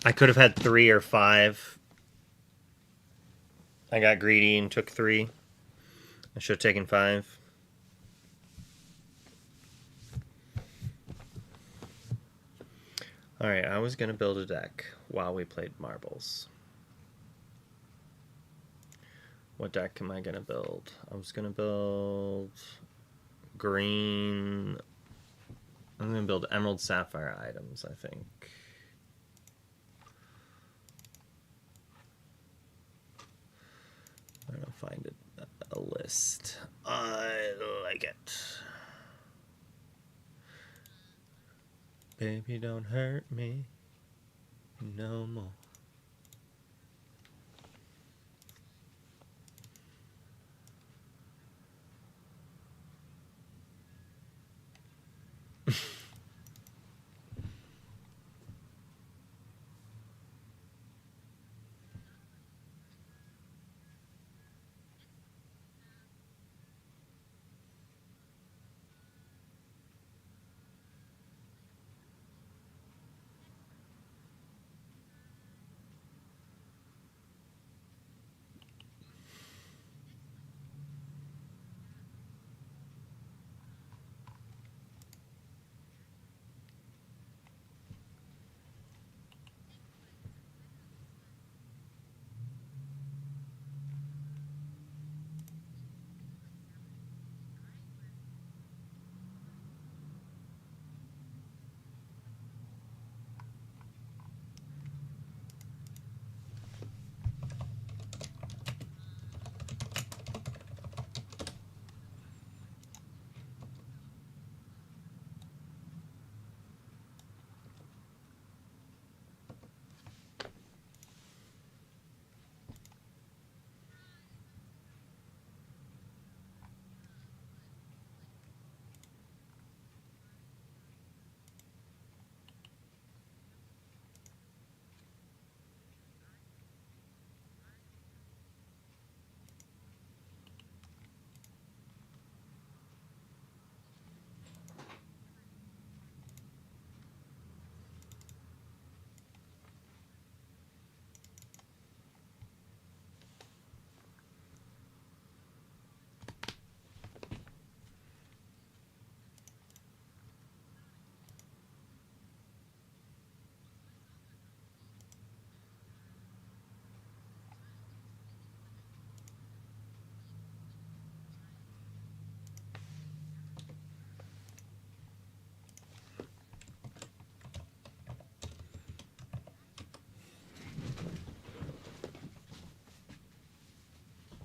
I could have had 3 or 5. I got greedy and took 3. I should have taken 5. Alright, I was going to build a deck while we played marbles. What deck am I going to build? I was going to build green. I'm going to build emerald sapphire items, I think. I'm going to find a list. I like it. Baby, don't hurt me no more.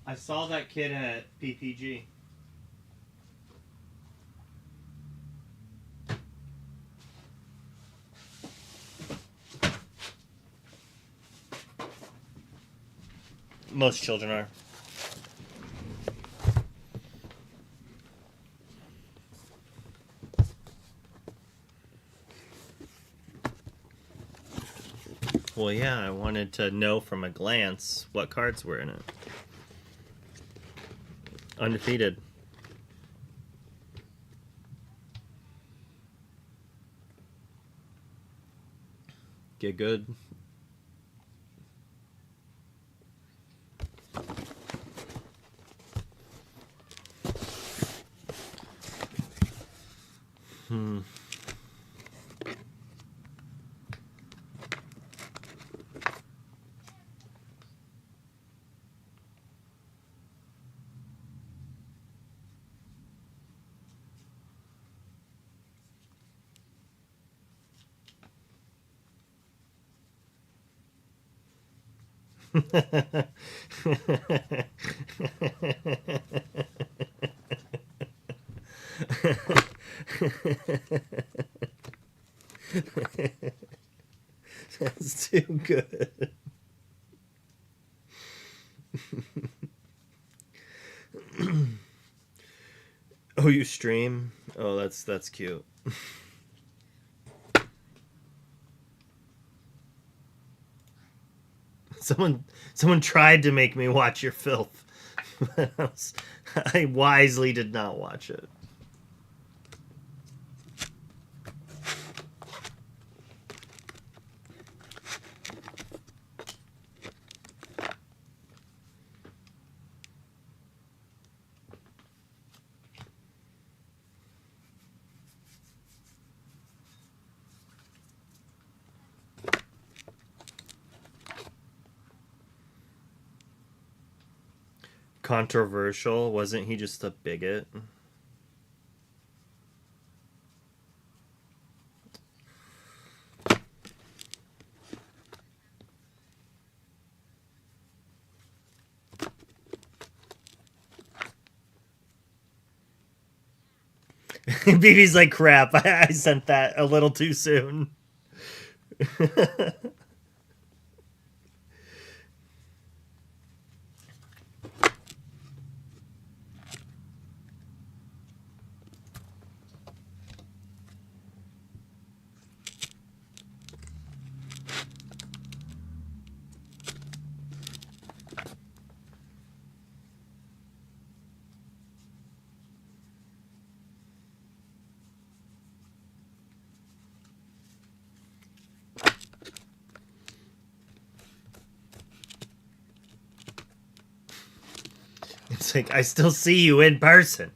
I saw that kid at PPG. Most children are. Well, yeah, I wanted to know from a glance what cards were in it. Undefeated. Get good. That's too good. Oh, you stream? Oh, that's cute. Someone tried to make me watch your filth. I wisely did not watch it. Controversial? Wasn't he just a bigot? BB's like, crap, I sent that a little too soon. It's like, I still see you in person.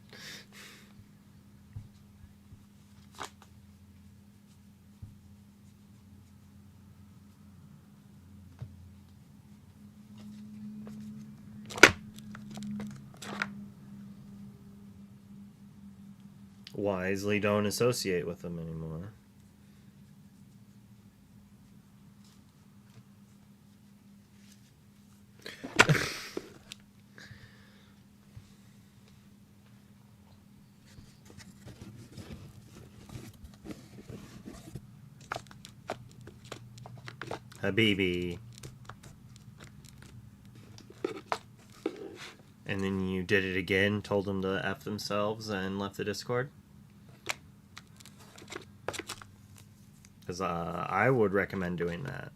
Wisely don't associate with them anymore. Habibi. And then you did it again, told them to F themselves, and left the Discord? Because I would recommend doing that.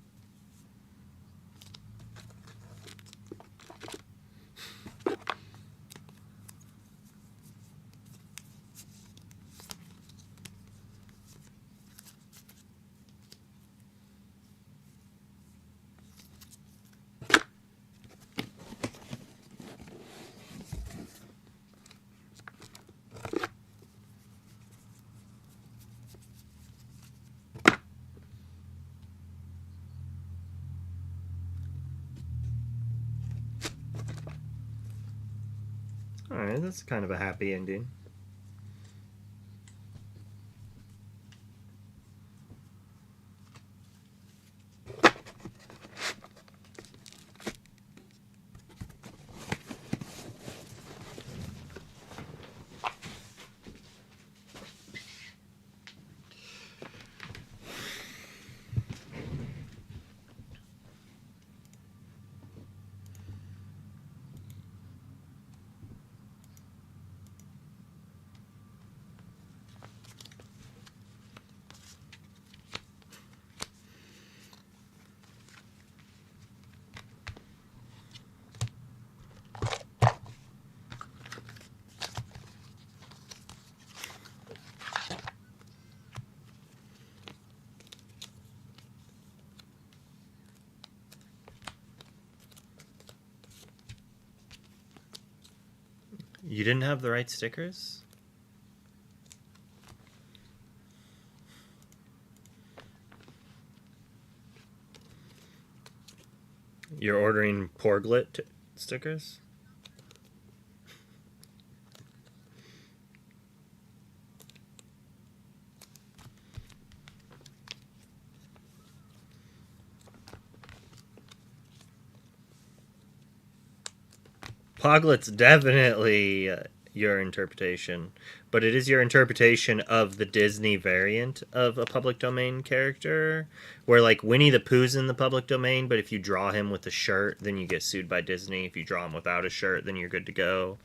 Alright, that's kind of a happy ending. You didn't have the right stickers? You're ordering Porglet stickers? Poglet's definitely your interpretation, but it is your interpretation of the Disney variant of a public domain character, where like Winnie the Pooh's in the public domain, but if you draw him with a shirt, then you get sued by Disney. If you draw him without a shirt, then you're good to go.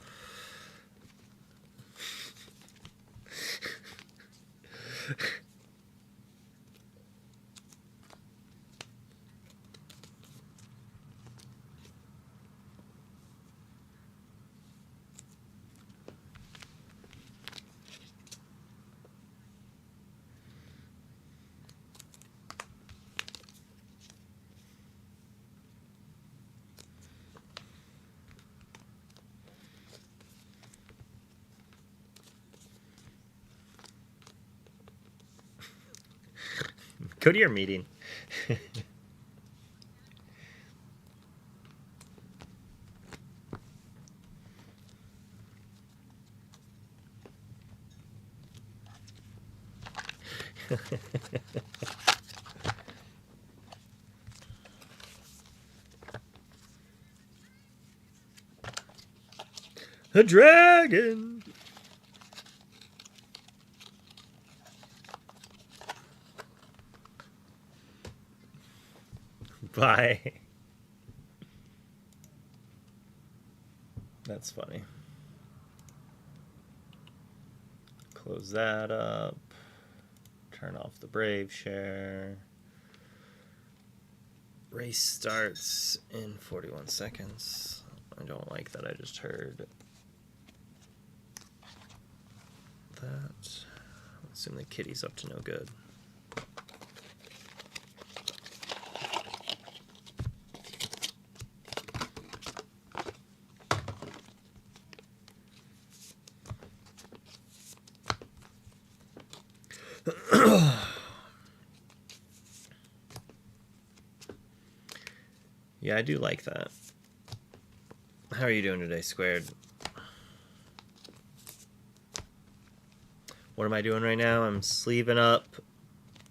Go to your meeting. A dragon! Bye. That's funny. Close that up. Turn off the Brave share. Race starts in 41 seconds. I don't like that I just heard that. I assume the kitty's up to no good. Yeah, I do like that. How are you doing today, Squared? What am I doing right now? I'm sleeving up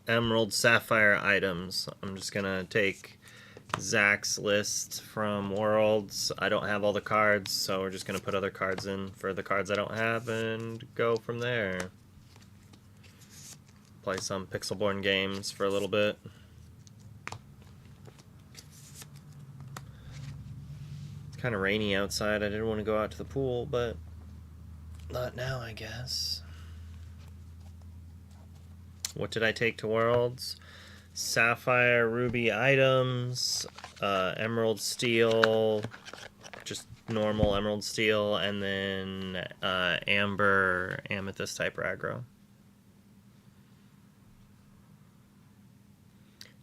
Emerald Sapphire items. I'm just gonna take Zach's list from Worlds. I don't have all the cards, so we're just gonna put other cards in for the cards I don't have and go from there. Play some Pixelborn games for a little bit. It's kind of rainy outside. I didn't want to go out to the pool, but not now, I guess. What did I take to Worlds? Sapphire, ruby items, emerald steel, just normal emerald steel, and then amber, amethyst type aggro.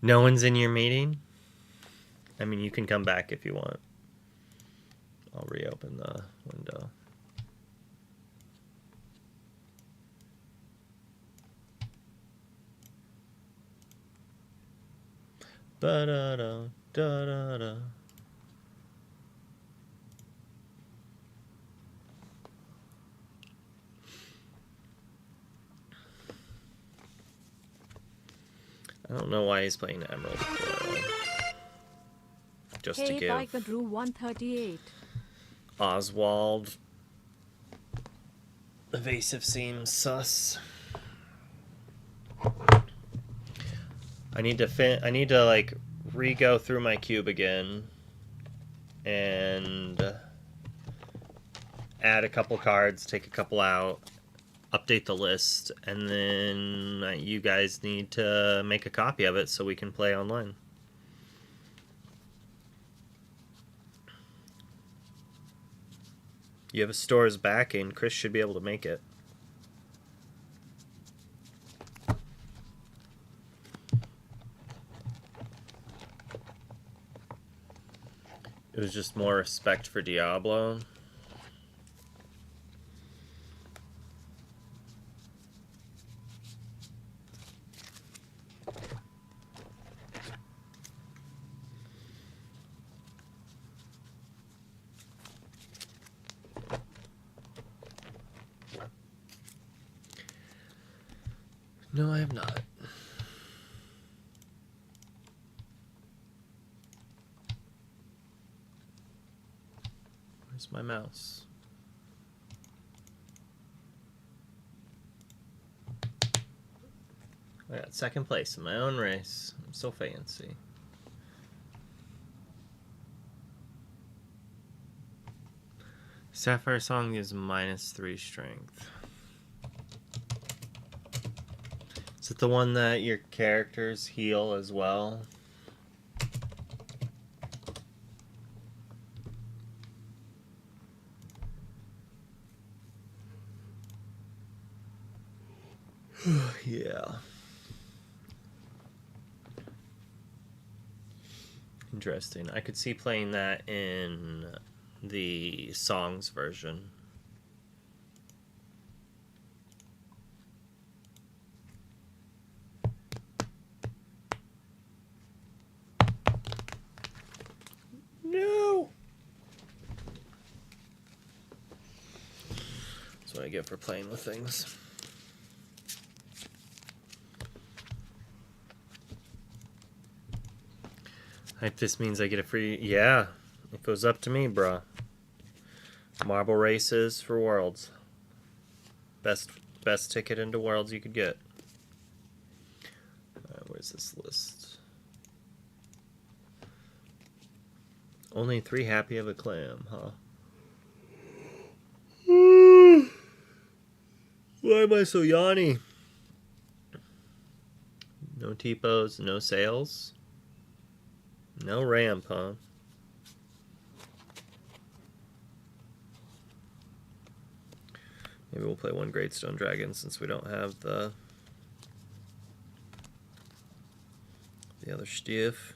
No one's in your meeting? I mean, you can come back if you want. I'll reopen the window. Ba-da-da, da-da-da. I don't know why he's playing Emerald Coil. Just to Hey, give Tiger Drew 138. Oswald evasive seems sus. I need to like re-go through my cube again and add a couple cards, take a couple out, update the list, and then you guys need to make a copy of it so we can play online. You have a store's backing. Chris should be able to make it. It was just more respect for Diablo. No, I have not. Where's my mouse? I got second place in my own race. I'm so fancy. Sapphire Song is -3 strength. Is it the one that your characters heal as well? Yeah. Interesting. I could see playing that in the songs version. No. That's what I get for playing with things. Hype, this means I get a free... Yeah, it goes up to me, bruh. Marble races for Worlds. Best ticket into Worlds you could get. Where's this list? Only 3 happy of a clam, huh? Why am I so yawny? No T-pos, no sales. No ramp, huh? Maybe we'll play one Great Stone Dragon since we don't have the other stuff.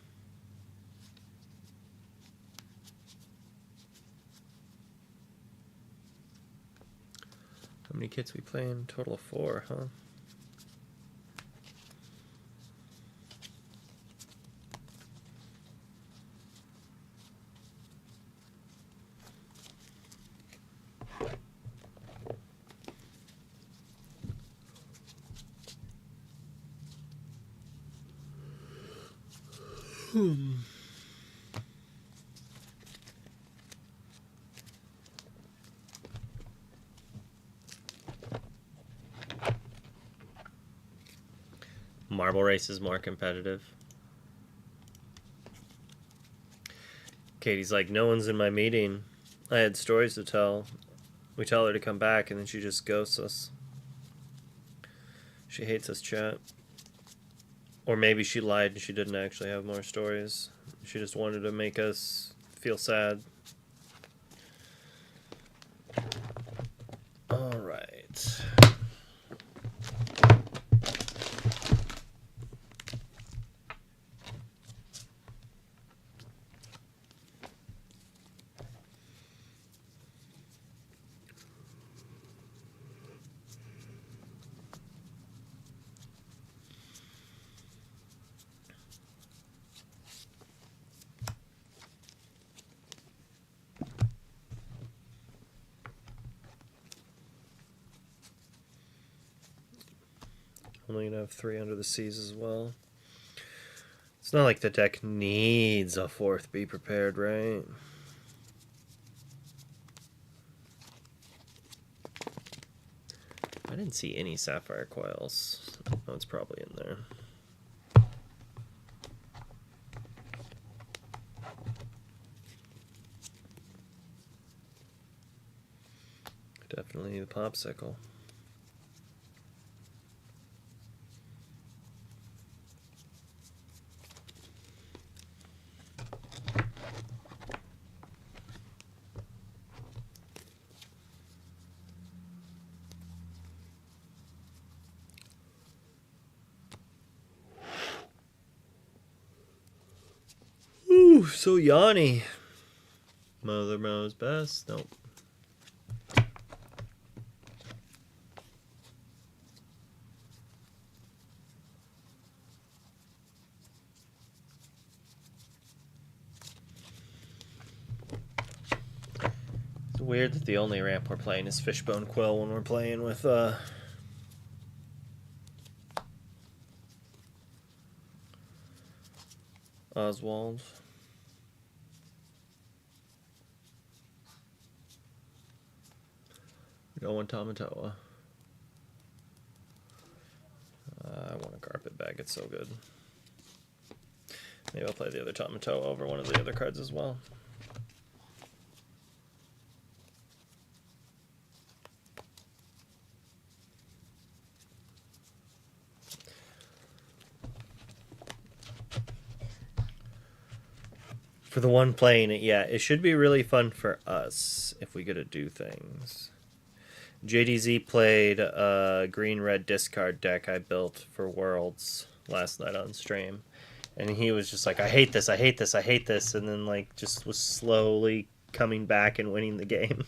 How many kits we playing? Total of 4, huh? Marble race is more competitive. Katie's like, no one's in my meeting. I had stories to tell. We tell her to come back and then she just ghosts us. She hates us, chat. Or maybe she lied and she didn't actually have more stories. She just wanted to make us feel sad. Alright. Only gonna have 3 Under the Seas as well. It's not like the deck needs a 4th Be Prepared, right? I didn't see any Sapphire Coils. Oh, it's probably in there. Definitely the Popsicle. Ooh, so yawny. Mother knows best. Nope. It's weird that the only ramp we're playing is Fishbone Quill when we're playing with Oswald. Going Tamatoa. I want a carpet bag. It's so good. Maybe I'll play the other Tamatoa over one of the other cards as well. For the one playing it, yeah, it should be really fun for us if we get to do things. JDZ played a green-red discard deck I built for Worlds last night on stream. And he was just like, I hate this, I hate this, I hate this. And then, like, just was slowly coming back and winning the game.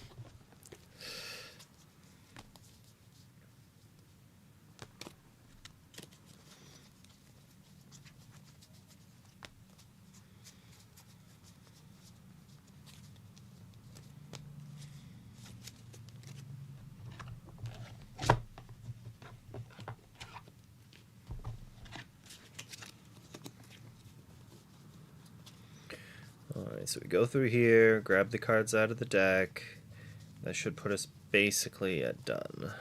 Alright, so we go through here, grab the cards out of the deck. That should put us basically at done.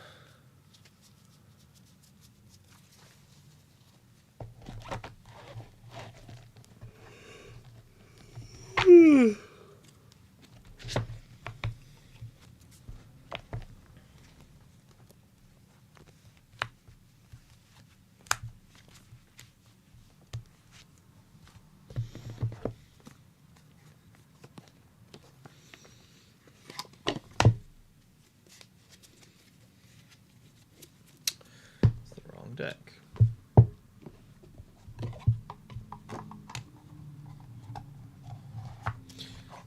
Deck.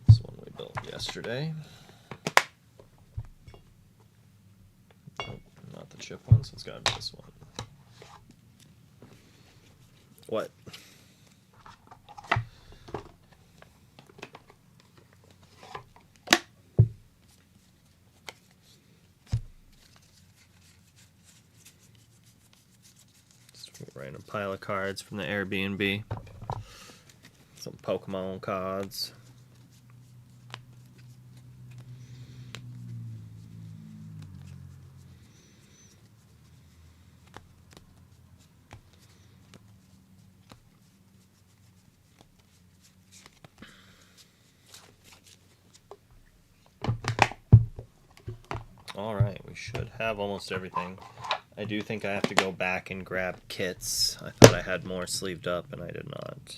This one we built yesterday. Nope, not the chip one, so it's gotta be this one. What? Random pile of cards from the Airbnb. Some Pokemon cards. Alright, we should have almost everything. I do think I have to go back and grab kits. I thought I had more sleeved up, and I did not.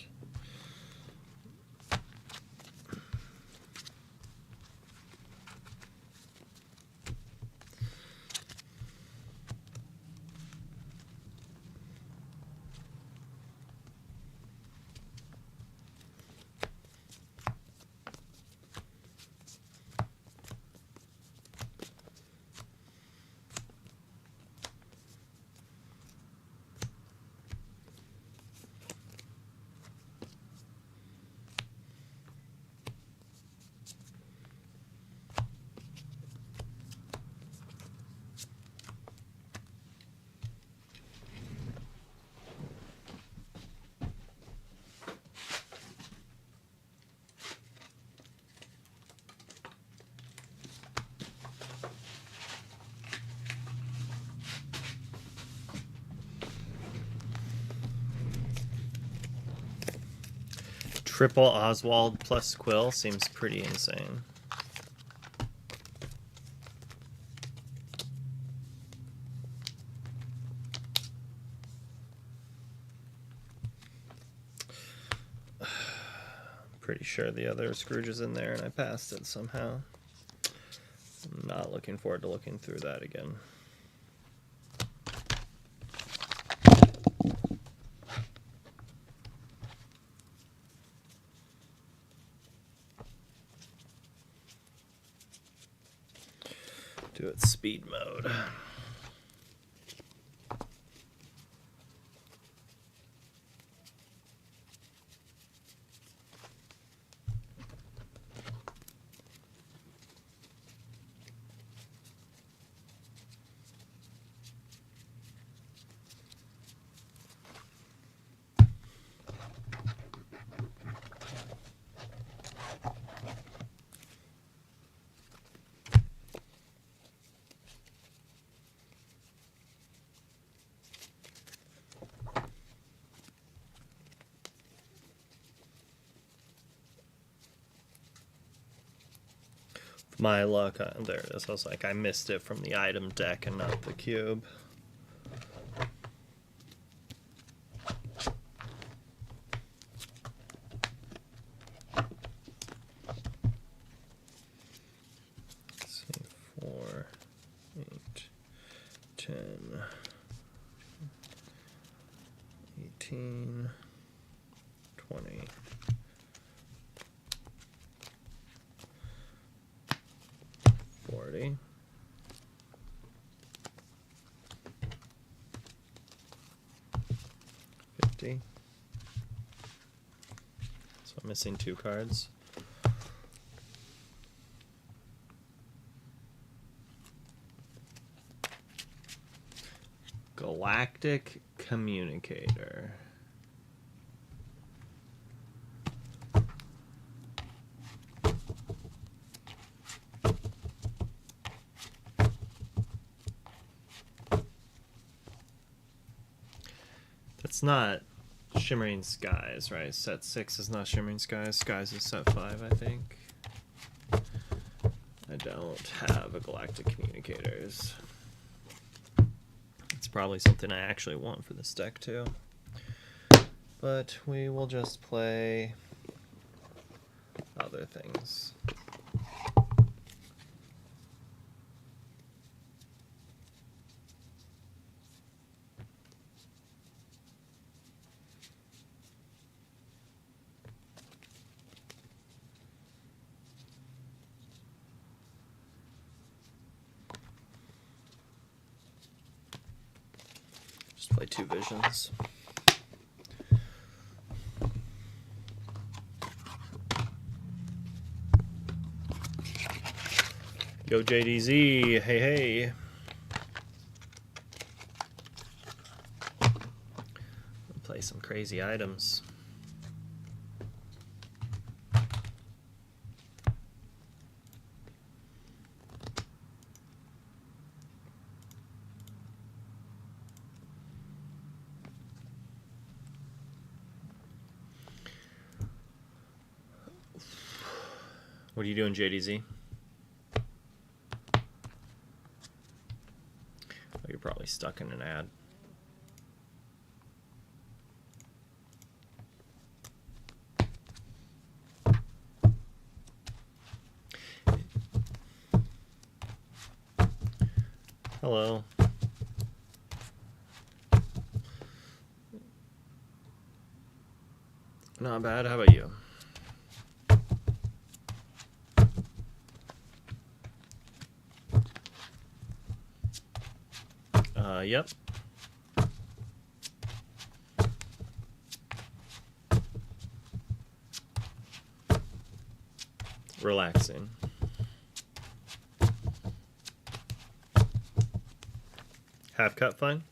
Triple Oswald plus Quill seems pretty insane. Pretty sure the other Scrooge is in there and I passed it somehow. I'm not looking forward to looking through that again. Do it speed mode. My luck. There it is. I was like, I missed it from the item deck and not the cube. Let's see, 4, 8, 10, 18, 20. 40. 50. So I'm missing 2 cards. Galactic Communicator. It's not Shimmering Skies, right? Set 6 is not Shimmering Skies. Skies is set 5, I think. I don't have a Galactic Communicators. It's probably something I actually want for this deck, too. But we will just play other things. Play 2 visions. Yo, JDZ, hey, hey. Play some crazy items. What are you doing, JDZ? Oh, you're probably stuck in an ad. Hello. Not bad. How about you? Yep. Relaxing. Half cut fine?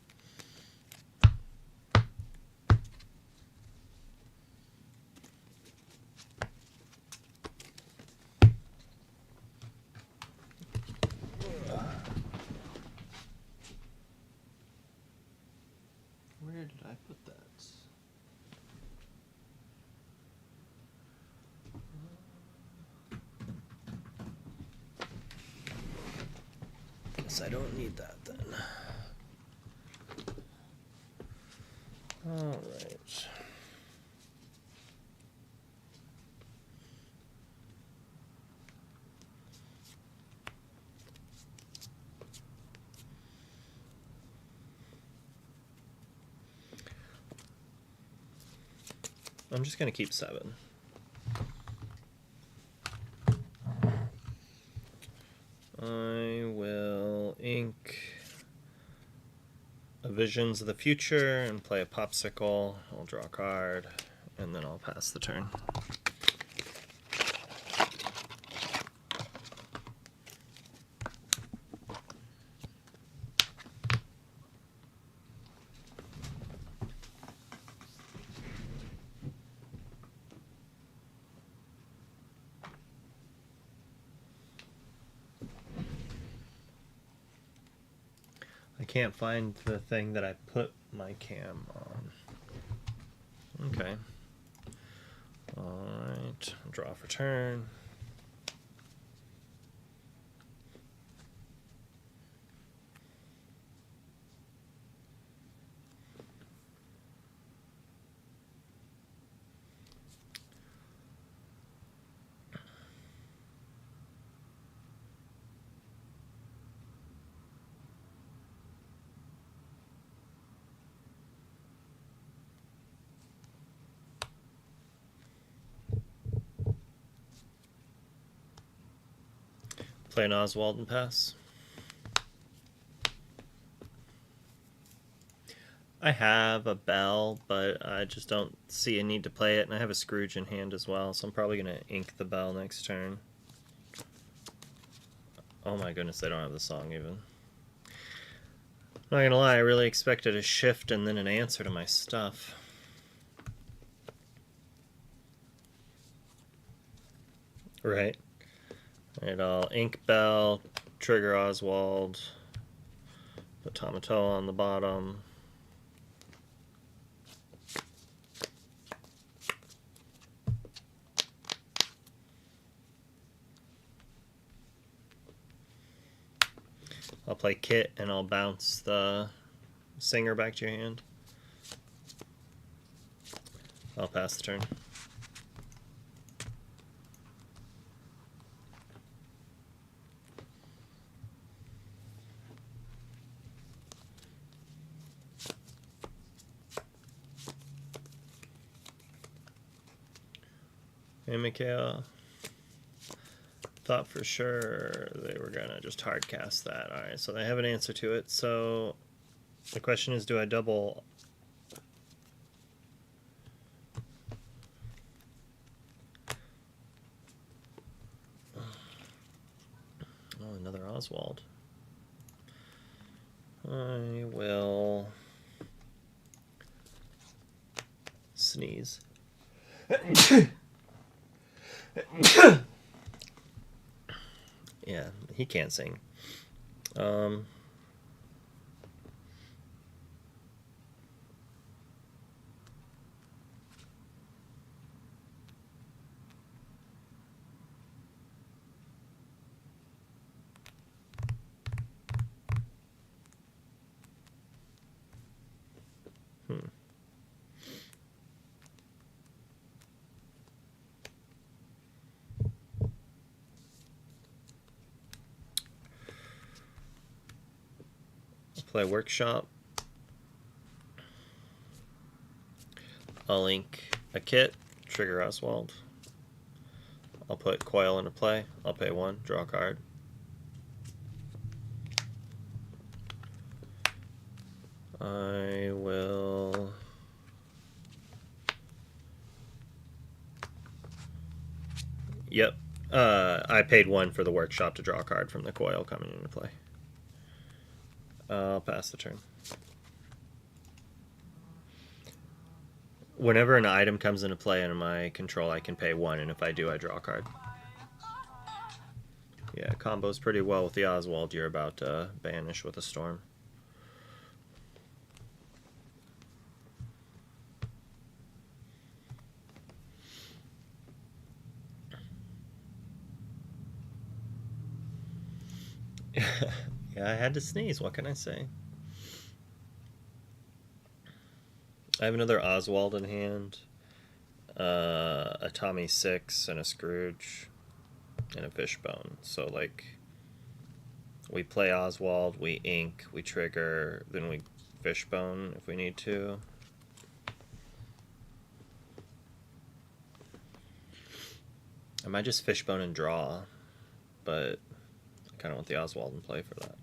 Where did I put that? Guess I don't need that then. All right. I'm just going to keep 7. I will ink a Visions of the Future and play a Popsicle. I'll draw a card, and then I'll pass the turn. I can't find the thing that I put my cam on. Okay. Alright. Draw for turn. Play an Oswald and pass. I have a bell, but I just don't see a need to play it, and I have a Scrooge in hand as well, so I'm probably going to ink the bell next turn. Oh my goodness, they don't have the song even. Not gonna lie, I really expected a shift and then an answer to my stuff. Right. And I'll ink bell, trigger Oswald, put Tomato on the bottom. I'll play Kit and I'll bounce the Singer back to your hand. I'll pass the turn. Hey, Mikhail. Thought for sure they were gonna just hard cast that. Alright, so they have an answer to it. So the question is, do I double? Oh, another Oswald. I will sneeze. Yeah, he can't sing. Play Workshop. I'll ink a Kit, trigger Oswald. I'll put Coil into play. I'll pay 1, draw a card. I will... Yep. I paid 1 for the Workshop to draw a card from the Coil coming into play. I'll pass the turn. Whenever an item comes into play in my control, I can pay 1, and if I do, I draw a card. Yeah, combos pretty well with the Oswald you're about to banish with a Storm. Yeah, I had to sneeze. What can I say? I have another Oswald in hand, a Tommy 6, and a Scrooge, and a Fishbone. So, like, we play Oswald, we ink, we trigger, then we Fishbone if we need to. I might just Fishbone and draw, but I kind of want the Oswald in play for that.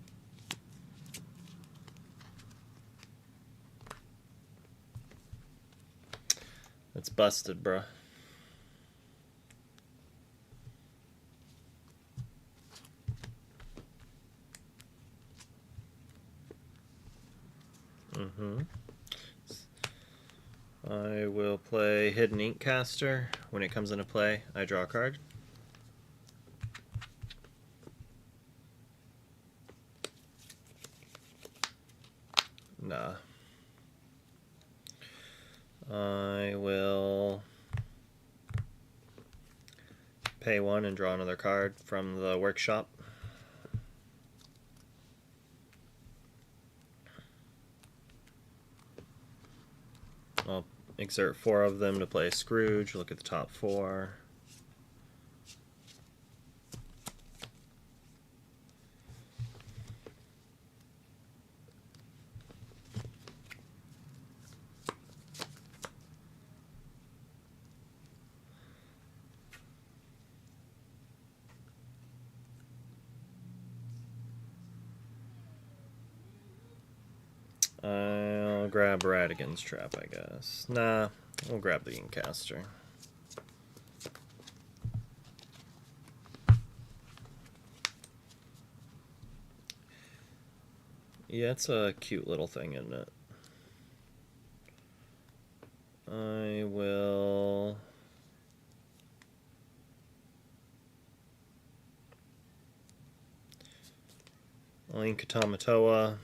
It's busted, bruh. I will play Hidden Inkcaster. When it comes into play, I draw a card. Nah. I will pay 1 and draw another card from the Workshop. I'll exert 4 of them to play Scrooge. Look at the top 4. grab Radigan's Trap, I guess. Nah, we'll grab the Incaster. Yeah, it's a cute little thing, isn't it? I will... Link Tamatoa.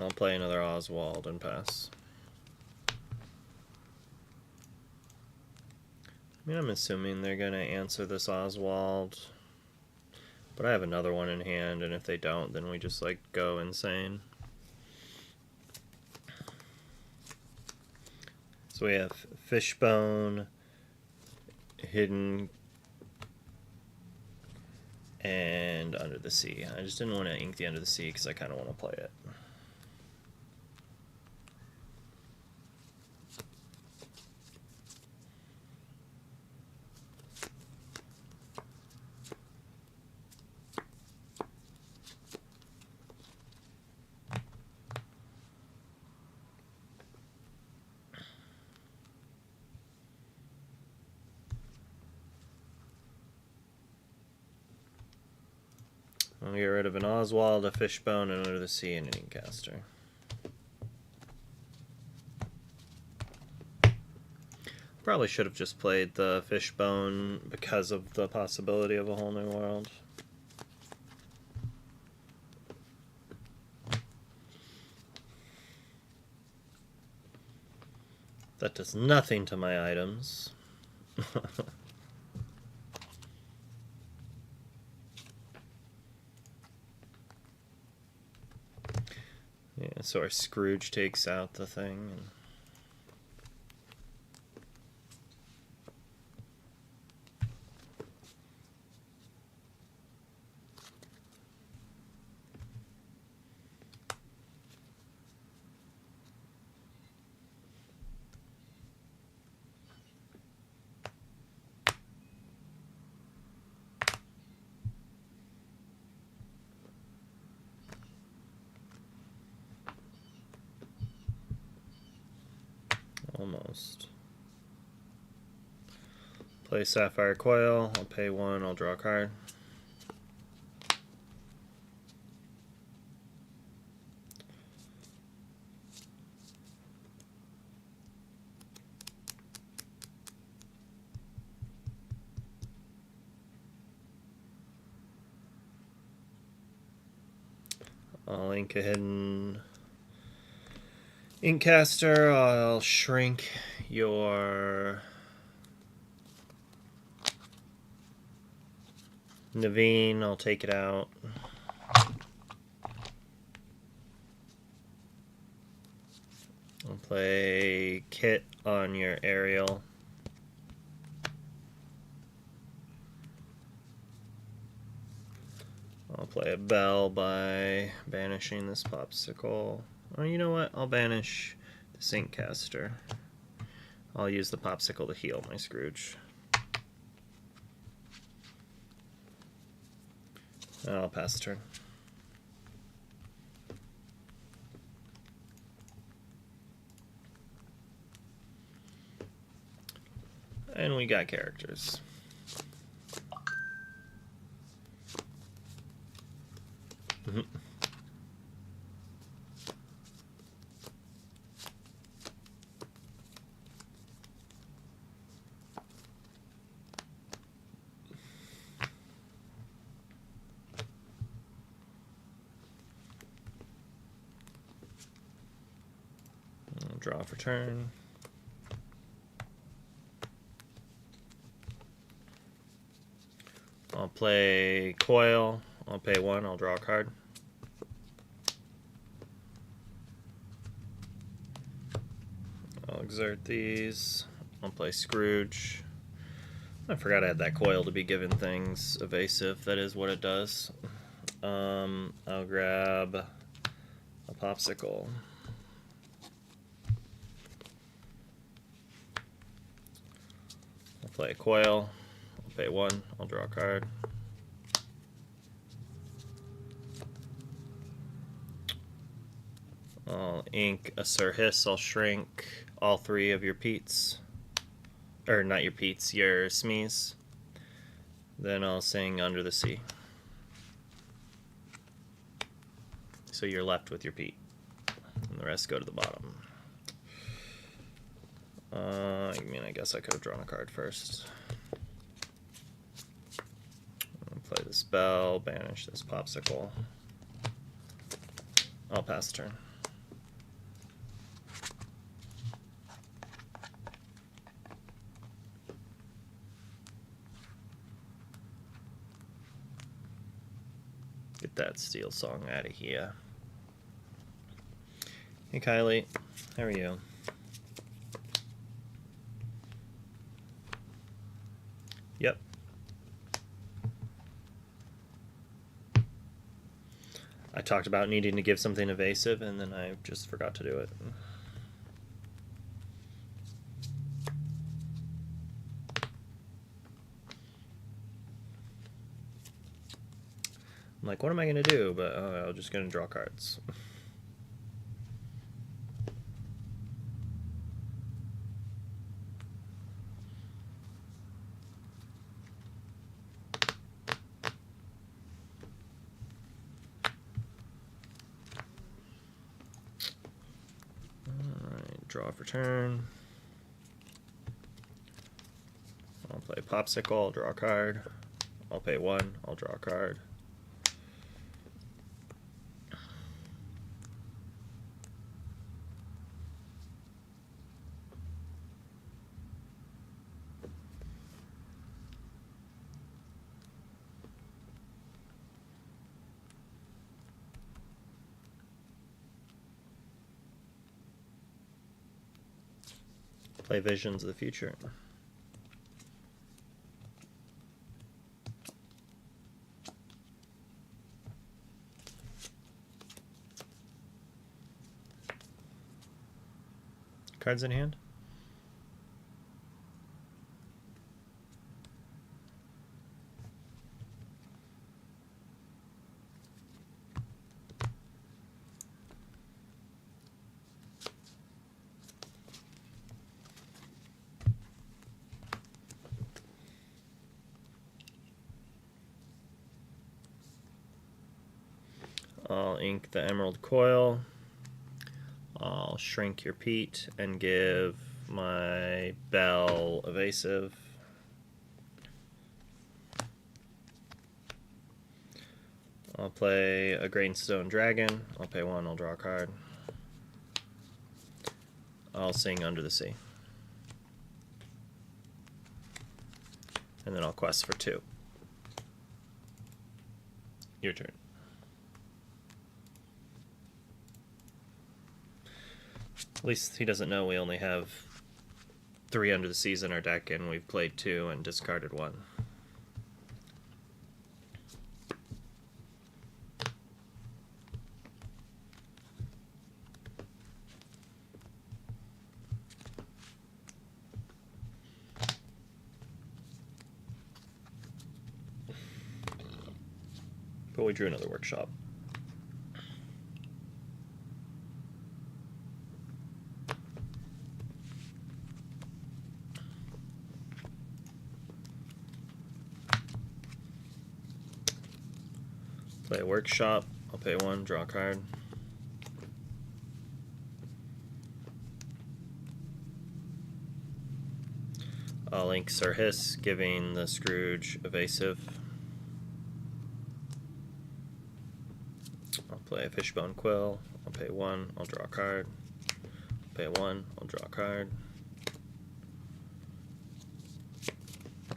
I'll play another Oswald and pass. I mean, I'm assuming they're going to answer this Oswald. But I have another one in hand, and if they don't, then we just, like, go insane. So we have Fishbone, Hidden, and Under the Sea. I just didn't want to ink the Under the Sea because I kind of want to play it. I'll get rid of an Oswald, a Fishbone, and Under the Sea, and an Incaster. Probably should have just played the Fishbone because of the possibility of a whole new world. That does nothing to my items. Yeah, so our Scrooge takes out the thing. And almost. Play Sapphire Coil. I'll pay 1. I'll draw a card. I'll ink a hidden Inkcaster. I'll shrink your Naveen. I'll take it out. I'll play Kit on your Ariel. I'll play a Bell by banishing this Popsicle. Oh, you know what? I'll banish the Inkcaster. I'll use the Popsicle to heal my Scrooge. I'll pass the turn. And we got characters. Draw for turn. I'll play Coil. I'll pay 1. I'll draw a card. I'll exert these. I'll play Scrooge. I forgot I had that Coil to be given things evasive. That is what it does. I'll grab a Popsicle. I'll play a Coil. I'll pay 1. I'll draw a card. I'll ink a Sir Hiss. I'll shrink all 3 of your Peats. Or not your Peats, your Smees. Then I'll sing Under the Sea. So you're left with your Pete. And the rest go to the bottom. I mean, I guess I could have drawn a card first. I'll play the spell, banish this popsicle. I'll pass the turn. Get that steel song out of here. Hey Kylie, how are you? Yep. I talked about needing to give something evasive and then I just forgot to do it. I'm like, what am I going to do? But I'm just going to draw cards. Alright, draw for turn. I'll play Popsicle, I'll draw a card. I'll pay 1, I'll draw a card. Play Visions of the Future. Cards in hand? I'll ink the Emerald Coil. I'll shrink your Pete and give my Bell evasive. I'll play a Grainstone Dragon. I'll pay 1, I'll draw a card. I'll sing Under the Sea. And then I'll quest for 2. Your turn. At least he doesn't know we only have 3 Under the Seas in our deck, and we've played 2 and discarded 1. But we drew another workshop. Play a workshop. I'll pay 1, draw a card. I'll ink Sir Hiss, giving the Scrooge evasive. I'll play a Fishbone Quill. I'll pay 1, I'll draw a card. Pay 1, I'll draw a card.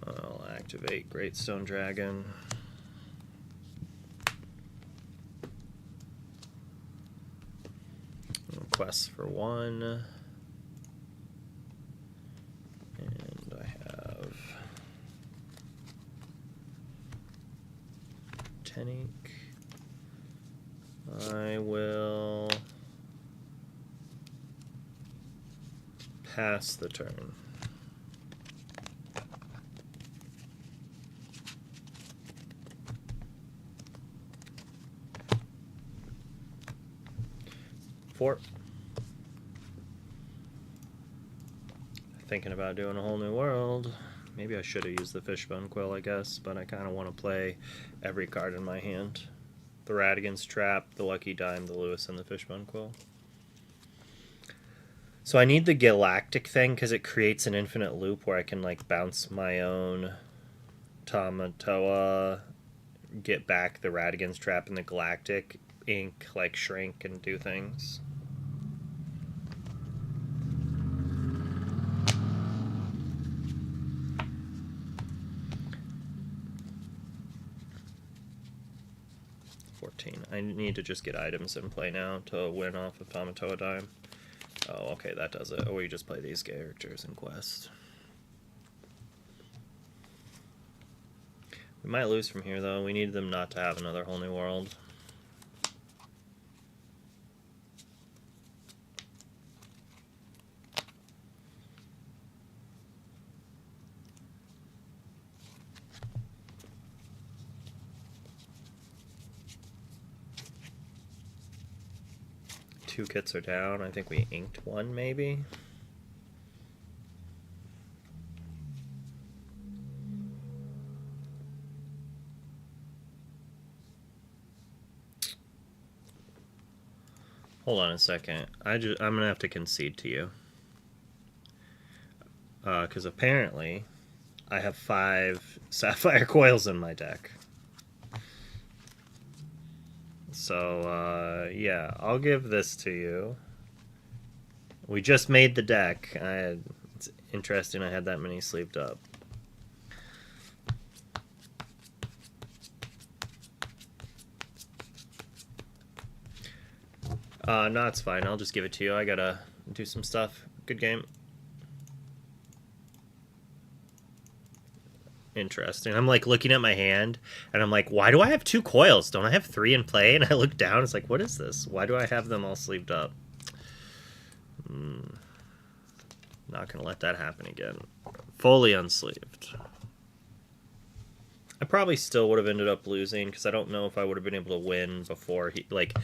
I'll activate Greatstone Dragon. Quest for 1. And I have 10 ink. I will pass the turn. 4. Thinking about doing a whole new world. Maybe I should have used the Fishbone Quill, I guess, but I kind of want to play every card in my hand. The Radigan's Trap, the Lucky Dime, the Lewis, and the Fishbone Quill. So I need the Galactic thing because it creates an infinite loop where I can like bounce my own Tamatoa, get back the Radigan's Trap and the Galactic ink, like shrink and do things. I need to just get items in play now to win off of Tamatoa Dime. Oh, okay, that does it. Or you just play these characters in Quest. We might lose from here, though. We need them not to have another whole new world. Two kits are down. I think we inked one, maybe. Hold on a second. I'm gonna have to concede to you, because apparently I have 5 Sapphire Coils in my deck. So, yeah, I'll give this to you. We just made the deck. It's interesting I had that many sleeved up. No, it's fine. I'll just give it to you. I gotta do some stuff. Good game. Interesting. I'm like looking at my hand and I'm like, why do I have 2 coils? Don't I have 3 in play? And I look down, it's like, what is this? Why do I have them all sleeved up? Not gonna let that happen again. Fully unsleeved. I probably still would have ended up losing because I don't know if I would have been able to win before he, like,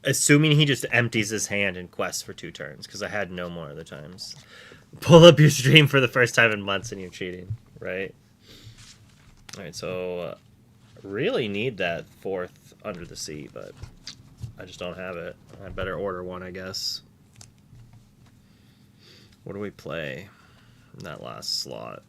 assuming he just empties his hand in Quest for 2 turns because I had no more other times. Pull up your stream for the first time in months and you're cheating, right? Alright, so really need that 4th Under the Sea, but I just don't have it. I better order one, I guess. What do we play in that last slot?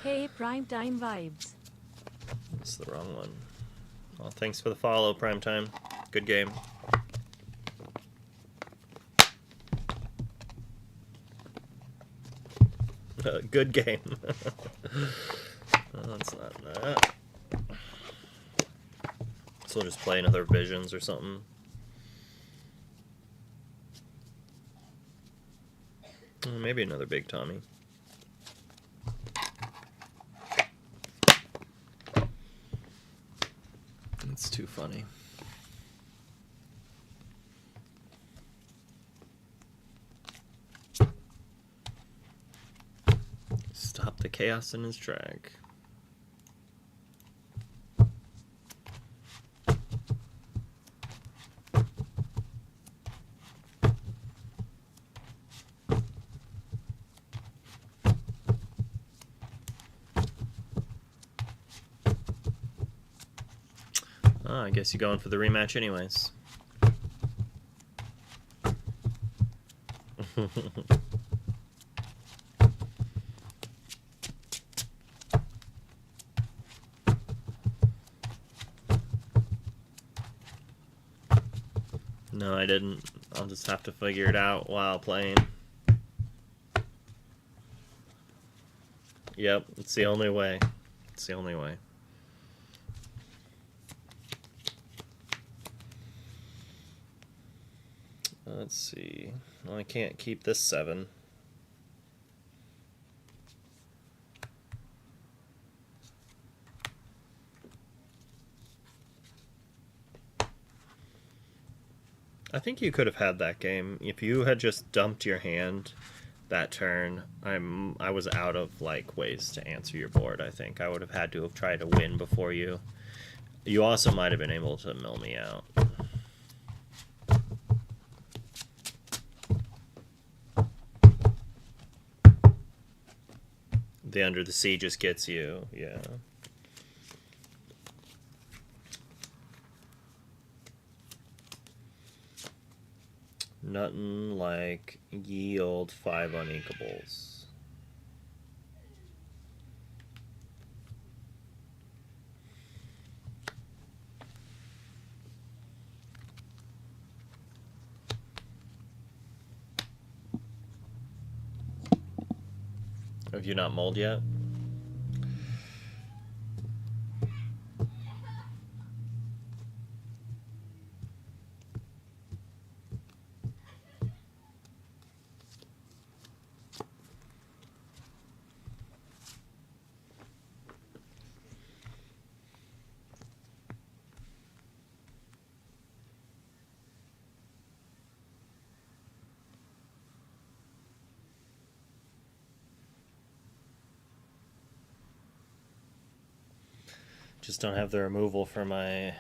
Hey, prime time vibes. That's the wrong one. Well, thanks for the follow, Primetime. Good game. Good game. Oh, it's not that. So we'll just play another Visions or something. Maybe another Big Tommy. It's too funny. Stop the chaos in his track. I guess you're going for the rematch anyways. No, I didn't. I'll just have to figure it out while playing. Yep, it's the only way. It's the only way. Let's see. Well, I can't keep this 7. I think you could have had that game if you had just dumped your hand that turn. I was out of like ways to answer your board. I think I would have had to have tried to win before you. You also might have been able to mill me out. The Under the Sea just gets you, yeah. Nothing like ye old 5 unequables. Have you not mulled yet? Just don't have the removal for my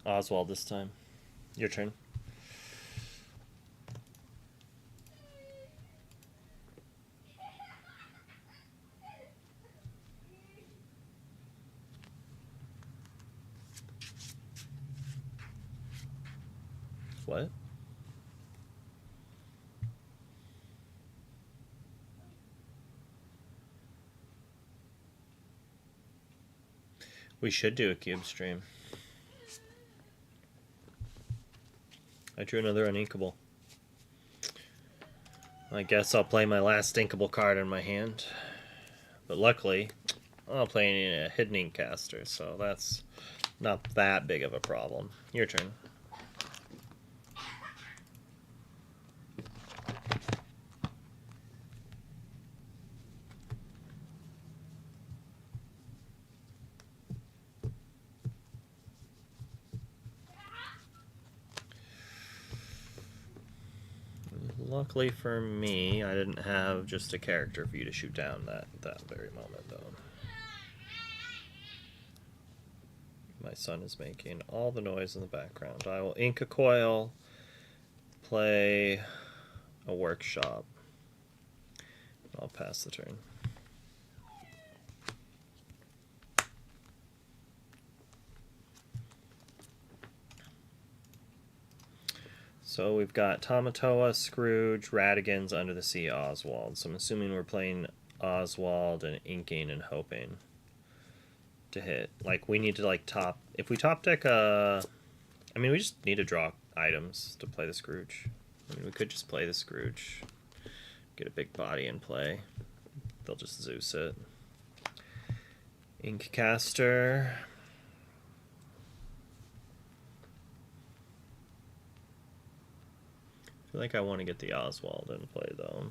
Oswald this time. Your turn. What? We should do a cube stream. I drew another unequable. I guess I'll play my last inkable card in my hand. But luckily, I'm playing a hidden ink caster, so that's not that big of a problem. Your turn. Luckily for me, I didn't have just a character for you to shoot down that very moment, though. My son is making all the noise in the background. I will ink a coil, play a workshop. I'll pass the turn. So we've got Tamatoa, Scrooge, Radigan's, Under the Sea, Oswald. So I'm assuming we're playing Oswald and inking and hoping to hit. Like, we need to, like, top... If we top deck I mean, we just need to draw items to play the Scrooge. I mean, we could just play the Scrooge. Get a big body in play. They'll just Zeus it. Inkcaster. I feel like I want to get the Oswald in play, though.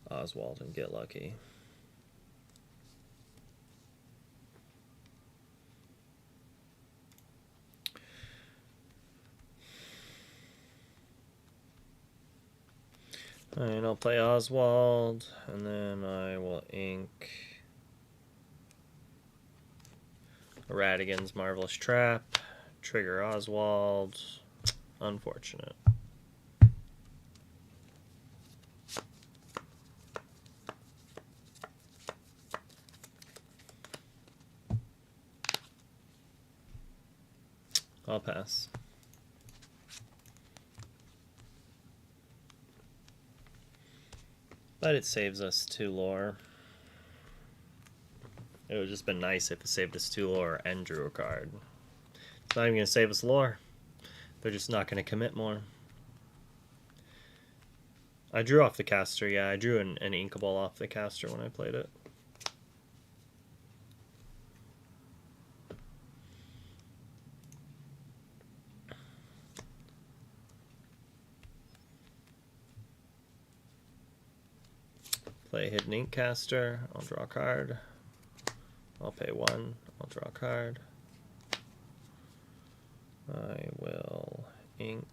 Oswald and get lucky. Alright, I'll play Oswald, and then I will ink Radigan's Marvelous Trap, trigger Oswald. Unfortunate. I'll pass. But it saves us 2 lore. It would have just been nice if it saved us 2 lore and drew a card. It's not even going to save us lore. They're just not going to commit more. I drew off the caster, yeah. I drew an inkable off the caster when I played it. Play hidden ink caster. I'll draw a card. I'll pay 1. I'll draw a card. I will ink.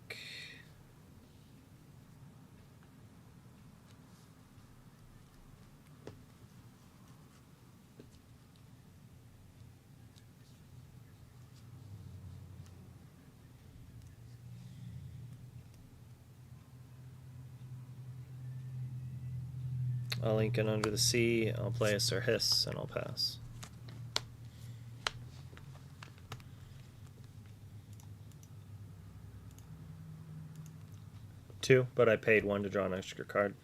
I'll ink it Under the Sea. I'll play a Sir Hiss, and I'll pass. Two, but I paid 1 to draw an extra card.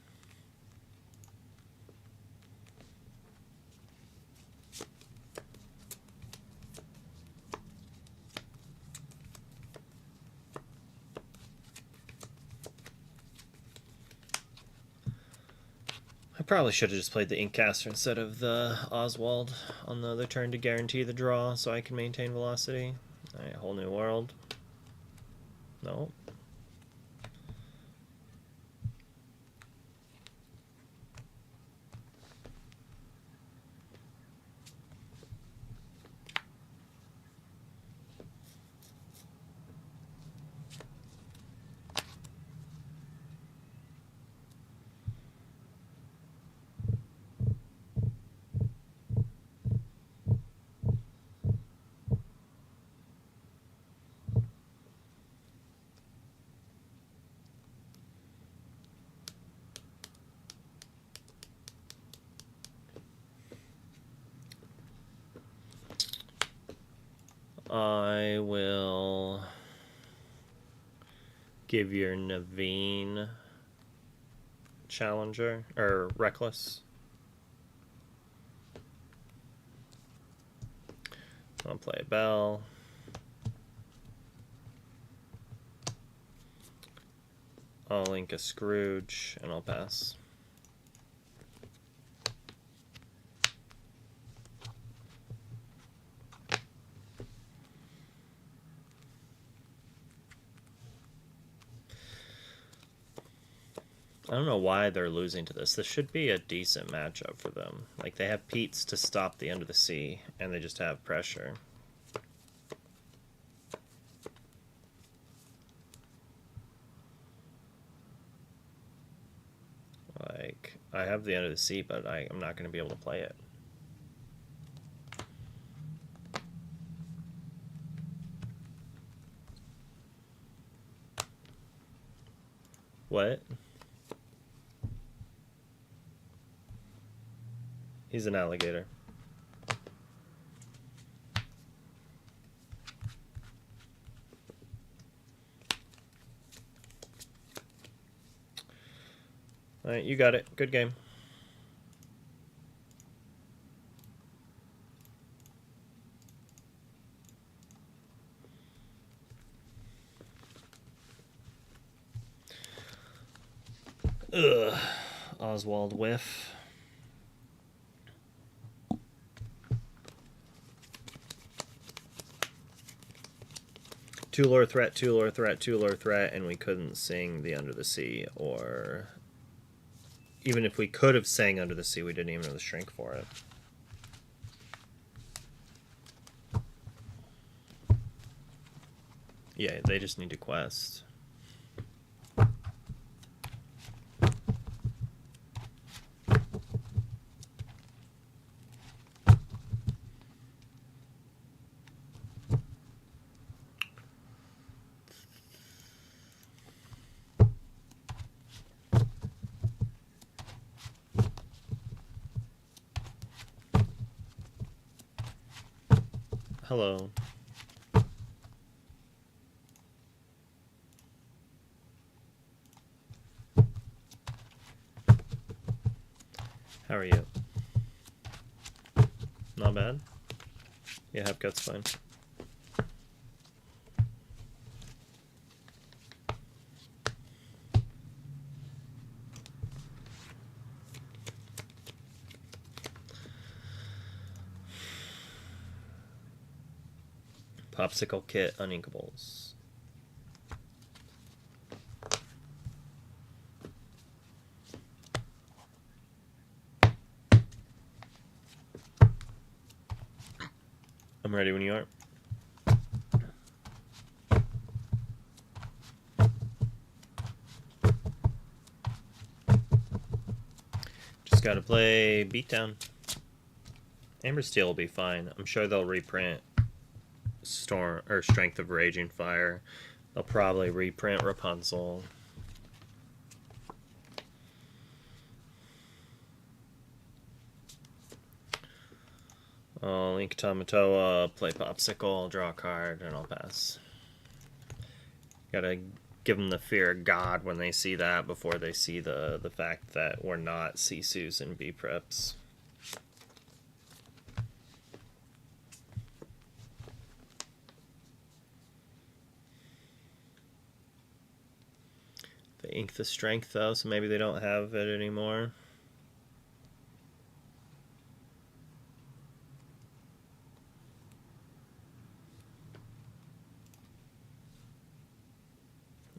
I probably should have just played the Inkcaster instead of the Oswald on the other turn to guarantee the draw so I can maintain velocity. Alright, Whole New World. No. I will give your Naveen Challenger, or Reckless. I'll play Bell. I'll link a Scrooge, and I'll pass. I don't know why they're losing to this. This should be a decent matchup for them. Like, they have Pete's to stop the End of the Sea, and they just have pressure. Like, I have the End of the Sea, but I'm not going to be able to play it. What? He's an alligator. Alright, you got it. Good game. Ugh. Oswald whiff. Two lure threat, two lure threat, two lure threat, and we couldn't sing the Under the Sea, or even if we could have sang Under the Sea, we didn't even have the shrink for it. Yeah, they just need to quest. Hello. How are you? Not bad? Yeah, Hepcut's fine. Popsicle kit, uninkables. I'm ready when you are. Just gotta play Beatdown. Amber Steel will be fine. I'm sure they'll reprint Storm or Strength of Raging Fire. They'll probably reprint Rapunzel. I'll Link Tamatoa, play Popsicle, draw a card, and I'll pass. Gotta give them the fear of God when they see that before they see the fact that we're not Sisus and B-Preps. They ink the strength though, so maybe they don't have it anymore.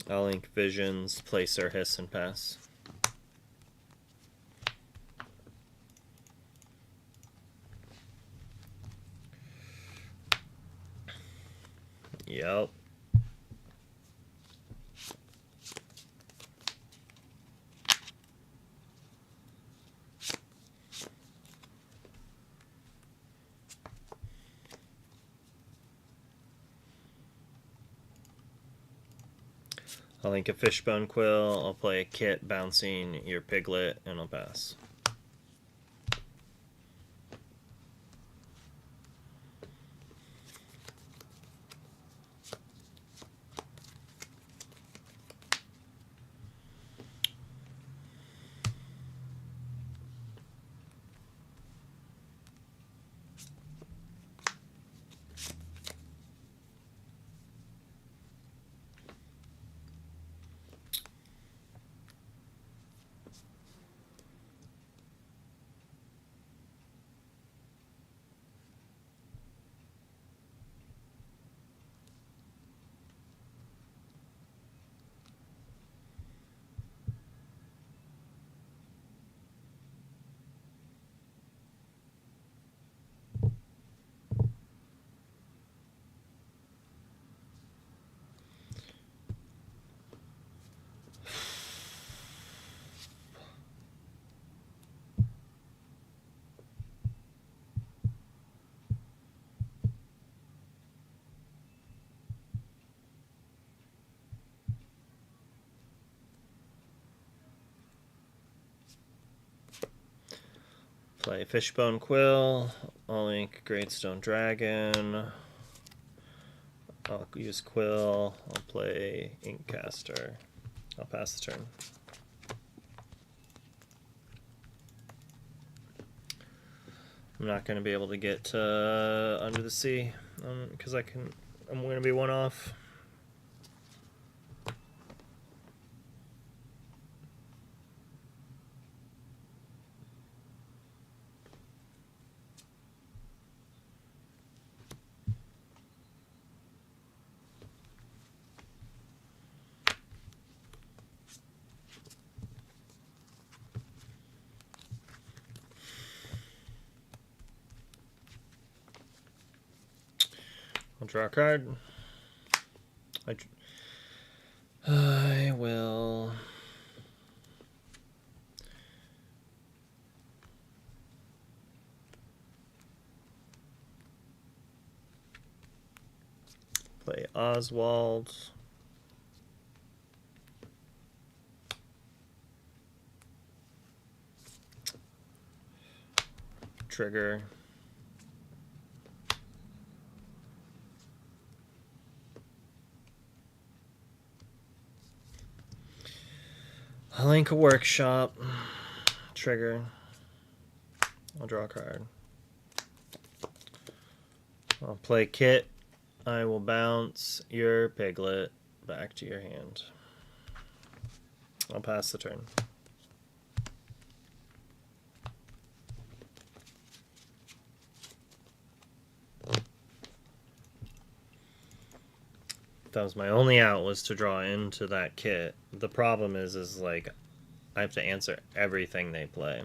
I'll ink Visions, play Sir Hiss, and pass. Yep. I'll link a Fishbone Quill, I'll play a Kit bouncing your Piglet, and I'll pass. Play Fishbone Quill, I'll link Greatstone Dragon, I'll use Quill, I'll play Inkcaster. I'll pass the turn. I'm not going to be able to get Under the Sea because I'm going to be one off. I'll draw a card. I will play Oswald. Trigger. I'll link a workshop. Trigger. I'll draw a card. I'll play Kit. I will bounce your Piglet back to your hand. I'll pass the turn. That was my only out, was to draw into that Kit. The problem is like I have to answer everything they play.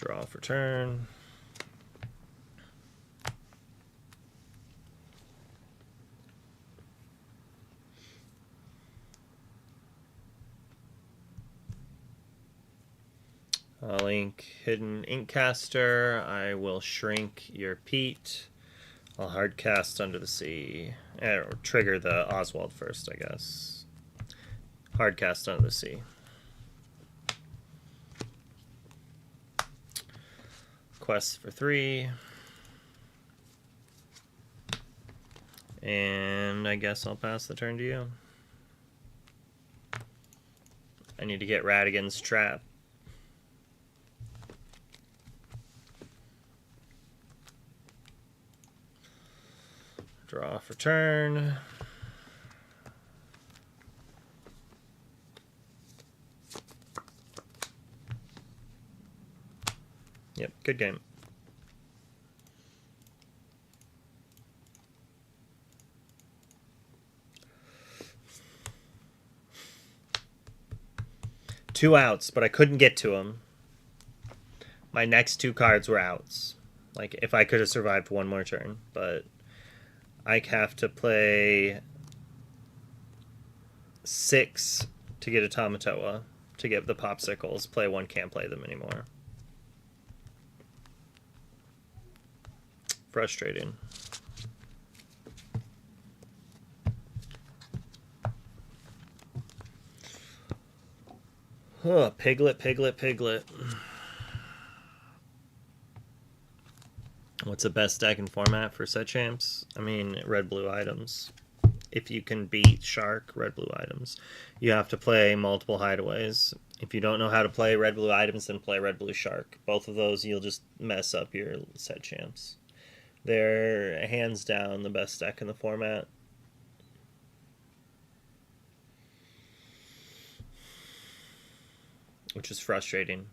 Draw for turn. I'll ink Hidden Inkcaster. I will shrink your Pete. I'll hard cast Under the Sea. Or trigger the Oswald first, I guess. Hard cast Under the Sea. Quest for 3. And I guess I'll pass the turn to you. I need to get Radigan's Trap. Draw for turn. Yep, good game. Two outs, but I couldn't get to them. My next 2 cards were outs. Like, if I could have survived one more turn, but I have to play 6 to get a Tamatoa to get the Popsicles. Play 1, can't play them anymore. Frustrating. Oh, Piglet, Piglet, Piglet. What's the best deck and format for set champs? I mean, red-blue items. If you can beat Shark, red-blue items. You have to play multiple hideaways. If you don't know how to play red-blue items, then play red-blue Shark. Both of those, you'll just mess up your set champs. They're hands down the best deck in the format. Which is frustrating.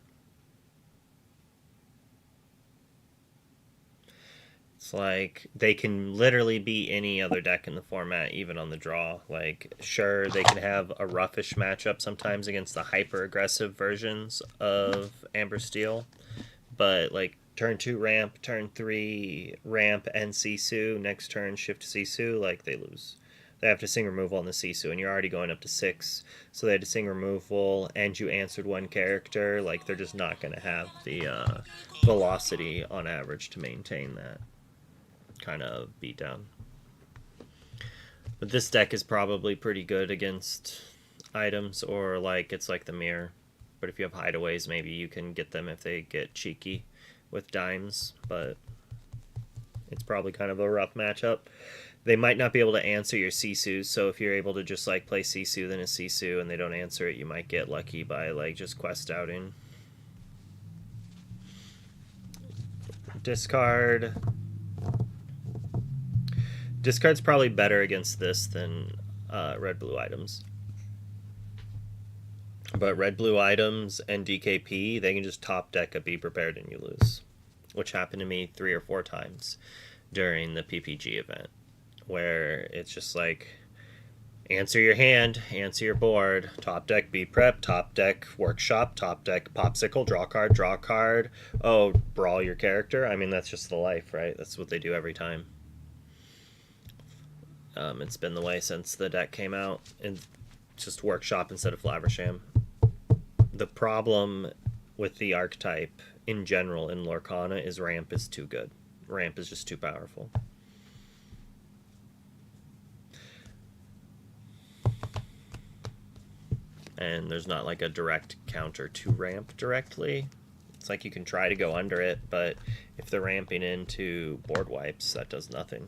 It's like they can literally be any other deck in the format, even on the draw. Like, sure, they can have a roughish matchup sometimes against the hyper-aggressive versions of Amber Steel, but like turn 2 ramp, turn 3 ramp and Sisu, next turn shift to Sisu, like they lose. They have to sing removal on the Sisu, and you're already going up to 6, so they had to sing removal, and you answered 1 character. Like, they're just not going to have the velocity on average to maintain that kind of beatdown. But this deck is probably pretty good against items, or like it's like the mirror. But if you have hideaways, maybe you can get them if they get cheeky with dimes, but it's probably kind of a rough matchup. They might not be able to answer your Sisu, so if you're able to just like play Sisu, then a Sisu, and they don't answer it, you might get lucky by like just quest outing. Discard. Discard's probably better against this than red-blue items. But red-blue items and DKP, they can just top deck a Be Prepared and you lose. Which happened to me 3 or 4 times during the PPG event. Where it's just like, answer your hand, answer your board, top deck Be Prep, top deck Workshop, top deck Popsicle, draw card, oh, brawl your character. I mean, that's just the life, right? That's what they do every time. It's been the way since the deck came out, and just Workshop instead of Flaversham. The problem with the archetype in general in Lorcana is ramp is too good. Ramp is just too powerful. And there's not like a direct counter to ramp directly. It's like you can try to go under it, but if they're ramping into board wipes, that does nothing.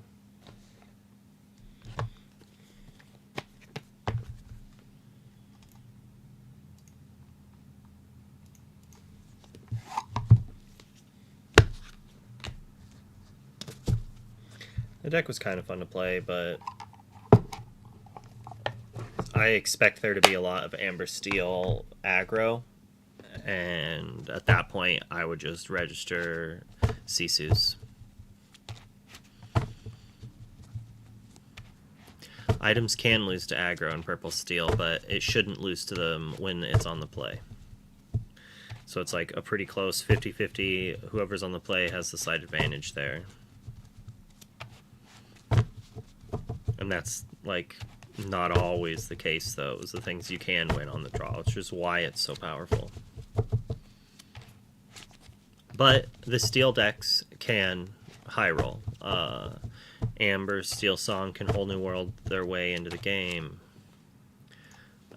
The deck was kind of fun to play, but I expect there to be a lot of Amber Steel aggro, and at that point I would just register Sisus. Items can lose to aggro in Purple Steel, but it shouldn't lose to them when it's on the play. So it's like a pretty close 50-50. Whoever's on the play has the slight advantage there. And that's like not always the case, though. It's the things you can win on the draw, which is why it's so powerful. But the steel decks can high roll. Amber, Steel Song can Whole New World their way into the game.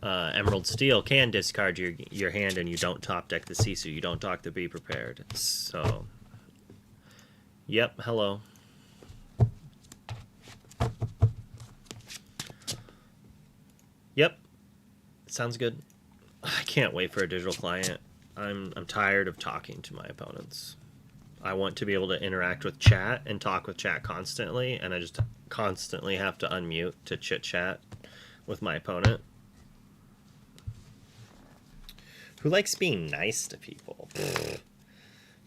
Emerald Steel can discard your hand and you don't top deck the Sisu. You don't talk the Be Prepared. So, yep, hello. Yep, sounds good. I can't wait for a digital client. I'm tired of talking to my opponents. I want to be able to interact with chat and talk with chat constantly, and I just constantly have to unmute to chit-chat with my opponent. Who likes being nice to people? Pfft.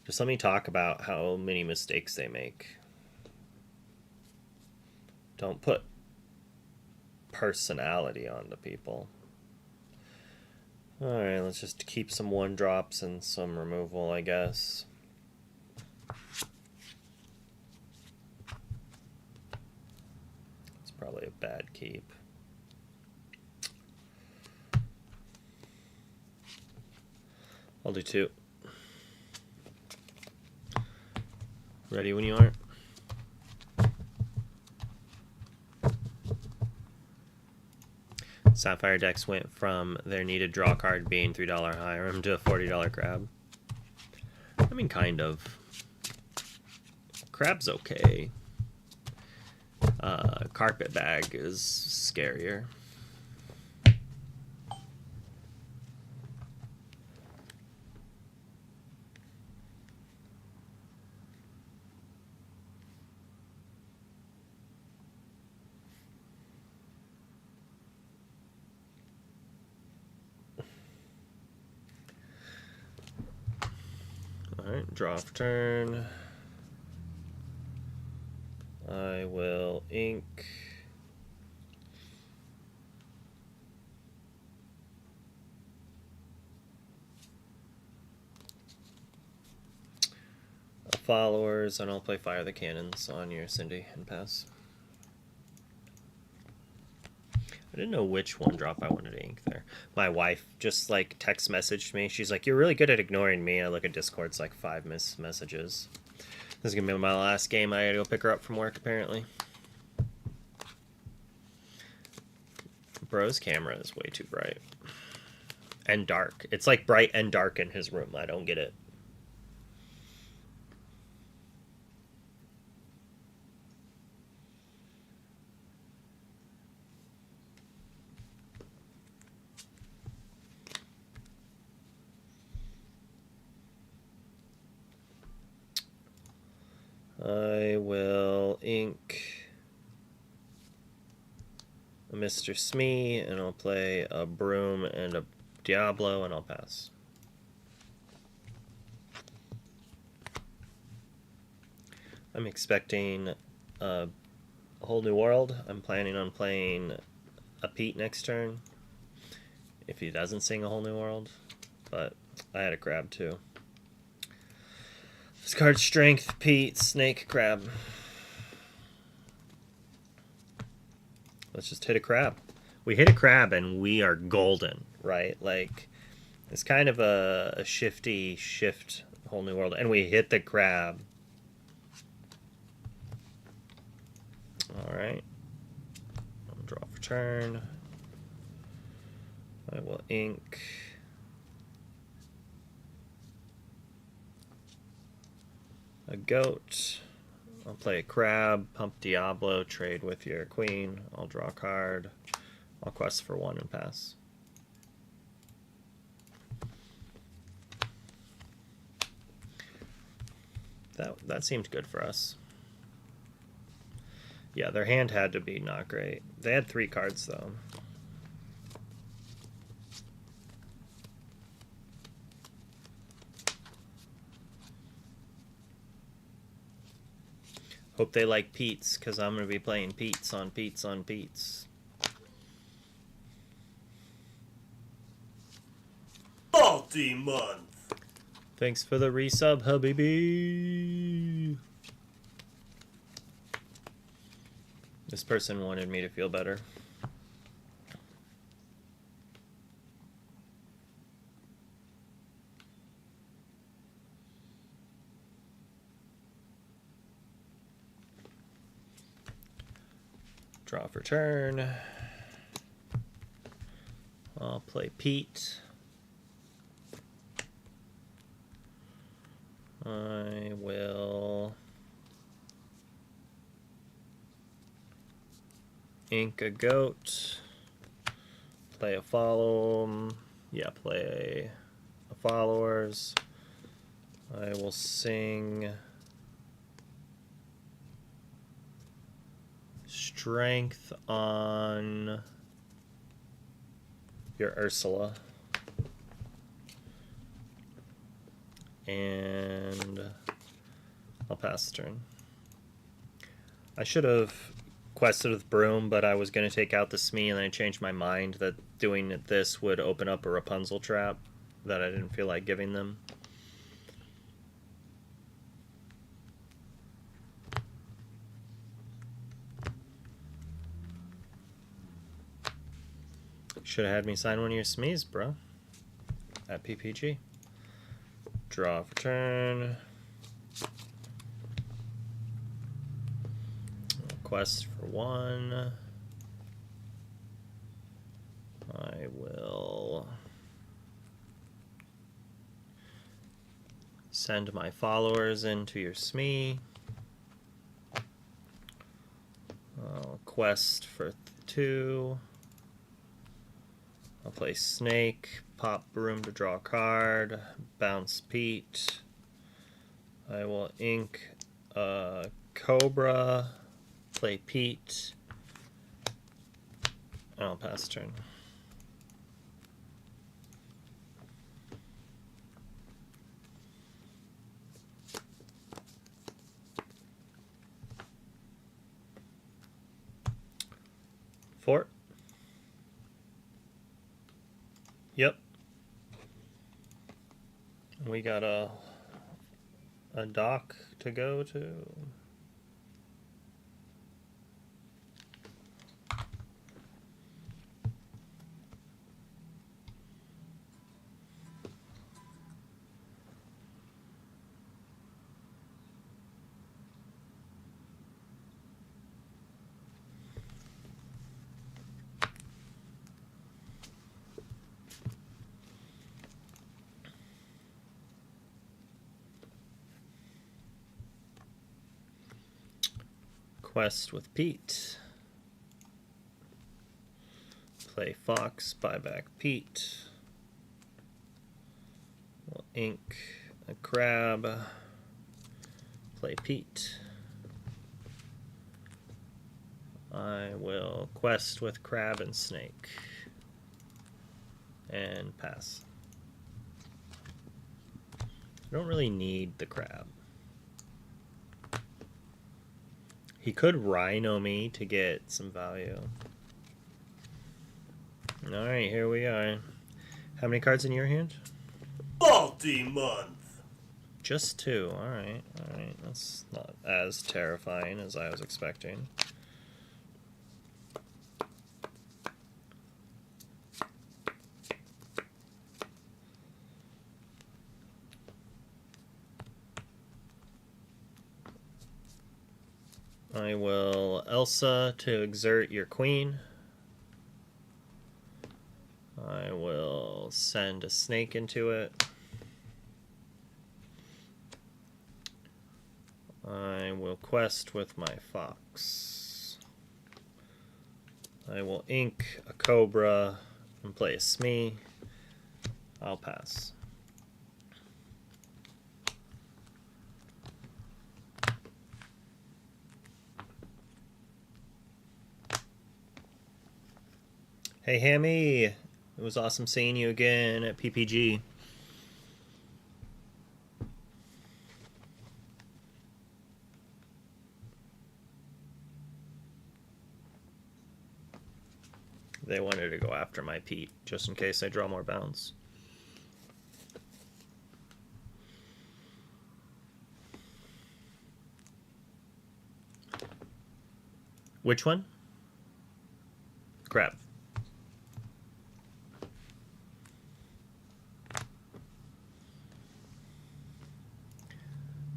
Just let me talk about how many mistakes they make. Don't put personality onto people. Alright, let's just keep some 1-drops and some removal, I guess. It's probably a bad keep. I'll do 2. Ready when you are. Sapphire decks went from their needed draw card being $3 Hiram to a $40 Crab. I mean, kind of. Crab's okay. Carpet Bag is scarier. Alright, draw for turn. I will ink. Followers, and I'll play Fire the Cannons on your Cindy and pass. I didn't know which 1-drop I wanted to ink there. My wife just like text messaged me. She's like, "You're really good at ignoring me." I look at Discord, it's like 5 missed messages. This is gonna be my last game. I gotta go pick her up from work, apparently. Bro's camera is way too bright. And dark. It's like bright and dark in his room. I don't get it. I will ink a Mr. Smee, and I'll play a Broom and a Diablo, and I'll pass. I'm expecting a Whole New World. I'm planning on playing a Pete next turn, if he doesn't sing a Whole New World, but I had a Crab too. This card's Strength, Pete, Snake, Crab. Let's just hit a Crab. We hit a Crab and we are golden, right? Like, it's kind of a shifty shift Whole New World. And we hit the Crab. Alright. I'll draw for turn. I will ink. A goat. I'll play a Crab, pump Diablo, trade with your queen. I'll draw a card. I'll quest for 1 and pass. That seemed good for us. Yeah, their hand had to be not great. They had 3 cards though. Hope they like Pete's, because I'm going to be playing Pete's on Pete's on Pete's. Multi-month! Thanks for the resub, Habibi. This person wanted me to feel better. Draw for turn. I'll play Pete. I will ink a goat. Play a follow. Yeah, play a followers. I will sing strength on your Ursula. And I'll pass the turn. I should have quested with Broom, but I was going to take out the Smee, and then I changed my mind that doing this would open up a Rapunzel trap that I didn't feel like giving them. Should have had me sign one of your Smees, bro. At PPG. Draw for turn. Quest for 1. I will send my followers into your Smee. I'll quest for 2. I'll play Snake, pop Broom to draw a card, bounce Pete. I will ink Cobra, play Pete, and I'll pass turn. Fort. Yep. We got a dock to go to. Quest with Pete. Play Fox, buy back Pete. We'll ink a crab. Play Pete. I will quest with crab and snake. And pass. I don't really need the crab. He could rhino me to get some value. Alright, here we are. How many cards in your hand? Multi-month! Just 2. Alright, alright. That's not as terrifying as I was expecting. I will Elsa to exert your queen. I will send a snake into it. I will quest with my fox. I will ink a cobra and play a Smee. I'll pass. Hey Hammy, it was awesome seeing you again at PPG. They wanted to go after my Pete, just in case I draw more bounds. Which one? Crap.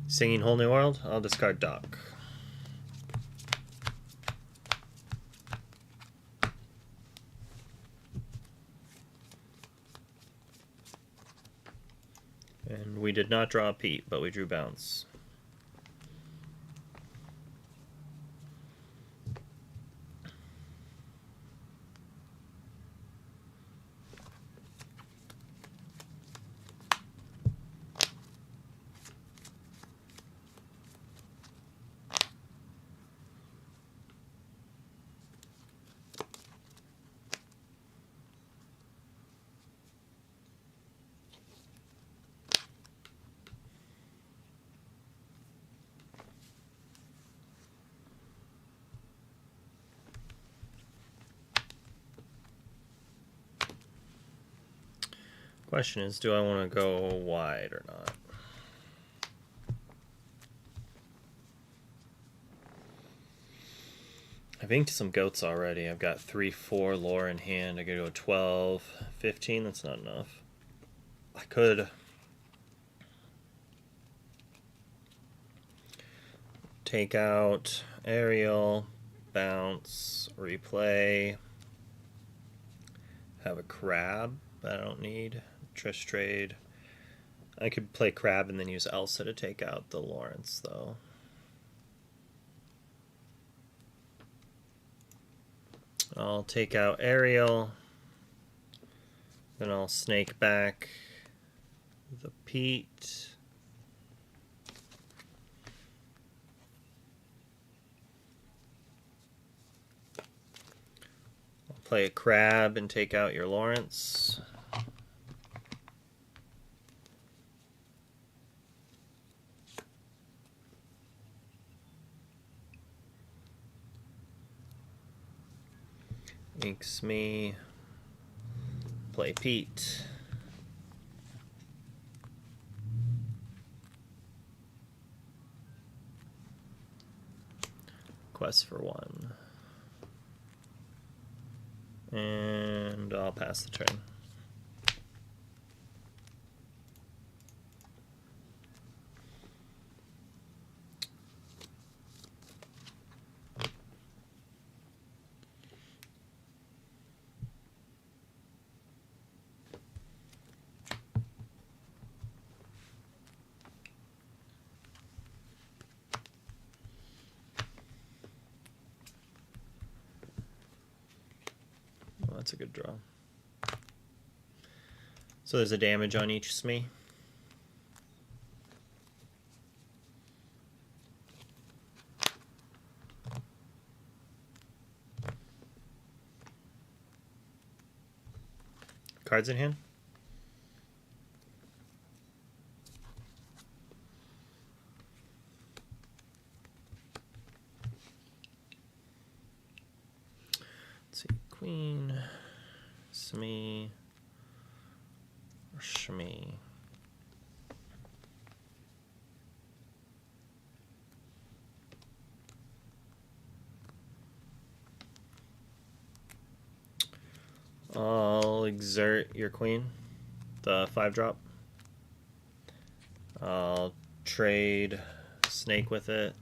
Singing Whole New World? I'll discard Doc. And we did not draw a Pete, but we drew Bounce. Question is, do I want to go wide or not? I've inked some goats already. I've got 3, 4 lore in hand. I could go 12, 15. That's not enough. I could take out Aerial, bounce, replay, have a crab that I don't need. Trish trade. I could play crab and then use Elsa to take out the Lawrence, though. I'll take out Ariel. Then I'll snake back the Pete. I'll play a crab and take out your Lawrence. Inks me. Play Pete. Quest for 1. And I'll pass the turn. That's a good draw. So there's a damage on each Smee. Cards in hand? Let's see. Queen, Smee, or Shmee. I'll exert your queen, the 5-drop. I'll trade snake with it.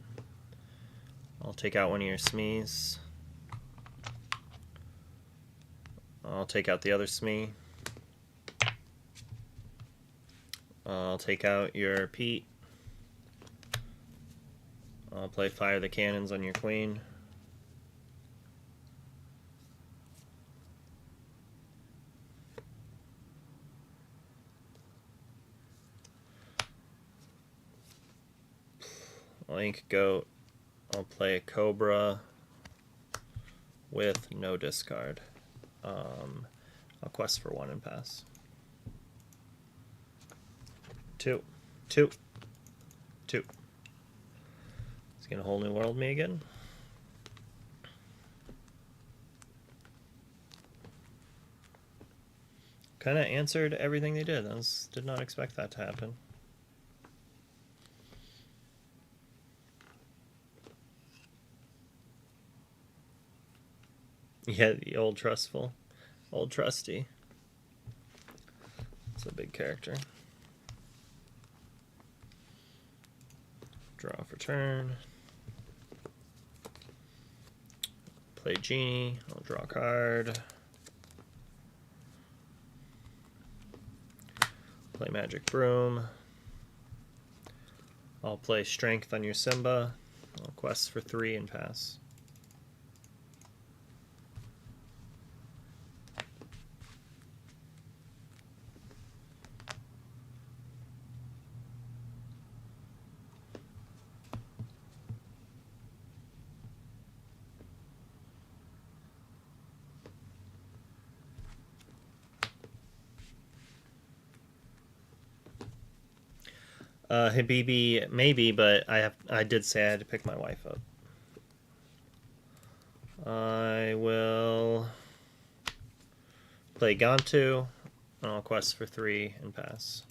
I'll take out one of your Smees. I'll take out the other Smee. I'll take out your Pete. I'll play Fire the Cannons on your queen. I'll ink Goat. I'll play a Cobra with no discard. I'll quest for 1 and pass. 2. 2. 2. It's gonna Whole New World me again. Kind of answered everything they did. Did not expect that to happen. Yeah, the old trustful. Old trusty. It's a big character. Draw for turn. Play Genie. I'll draw a card. Play Magic Broom. I'll play Strength on your Simba. I'll quest for 3 and pass. Habibi, maybe, but I did say I had to pick my wife up. I will play Gantu. I'll quest for 3 and pass.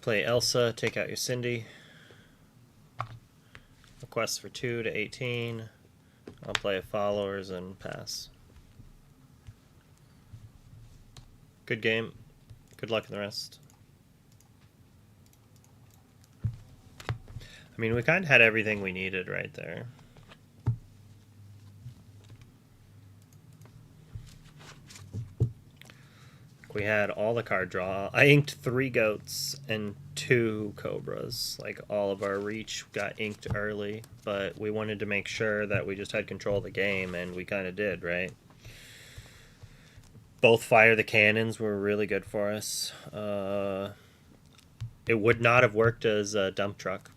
Play Elsa, take out your Cindy. Quest for 2 to 18. I'll play Followers and pass. Good game. Good luck in the rest. I mean, we kind of had everything we needed right there. We had all the card draw. I inked 3 goats and 2 cobras. Like, all of our reach got inked early, but we wanted to make sure that we just had control of the game, and we kind of did, right? Both Fire the Cannons were really good for us. It would not have worked as a dump truck.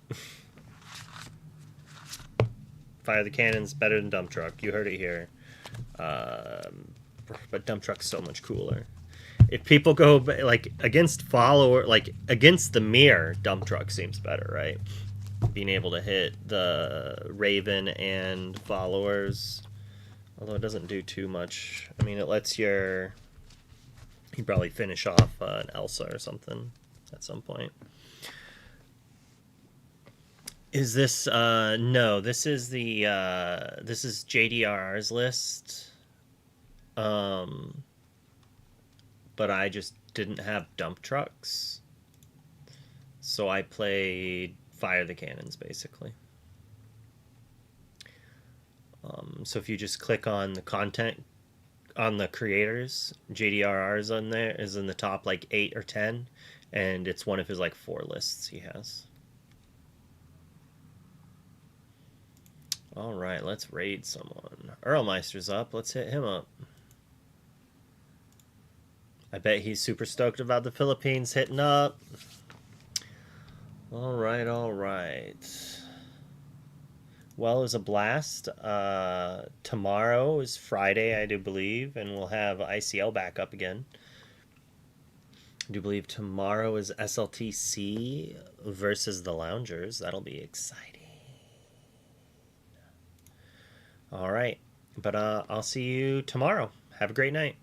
Fire the Cannon's better than dump truck. You heard it here. But dump truck's so much cooler. If people go like against follower, like against the mirror, dump truck seems better, right? Being able to hit the Raven and followers, although it doesn't do too much. I mean, it lets you probably finish off an Elsa or something at some point. Is this no? This is the this is JDR's list. But I just didn't have dump trucks, so I played Fire the Cannons basically. So if you just click on the content on the creators, JDRR's on there is in the top like 8 or 10, and it's one of his like 4 lists he has. All right, let's raid someone. Earlmeister's up. Let's hit him up. I bet he's super stoked about the Philippines hitting up. All right, all right. Well, it was a blast. Tomorrow is Friday, I do believe, and we'll have ICL back up again. I do believe tomorrow is SLTC versus the Loungers. That'll be exciting. All right, but I'll see you tomorrow. Have a great night.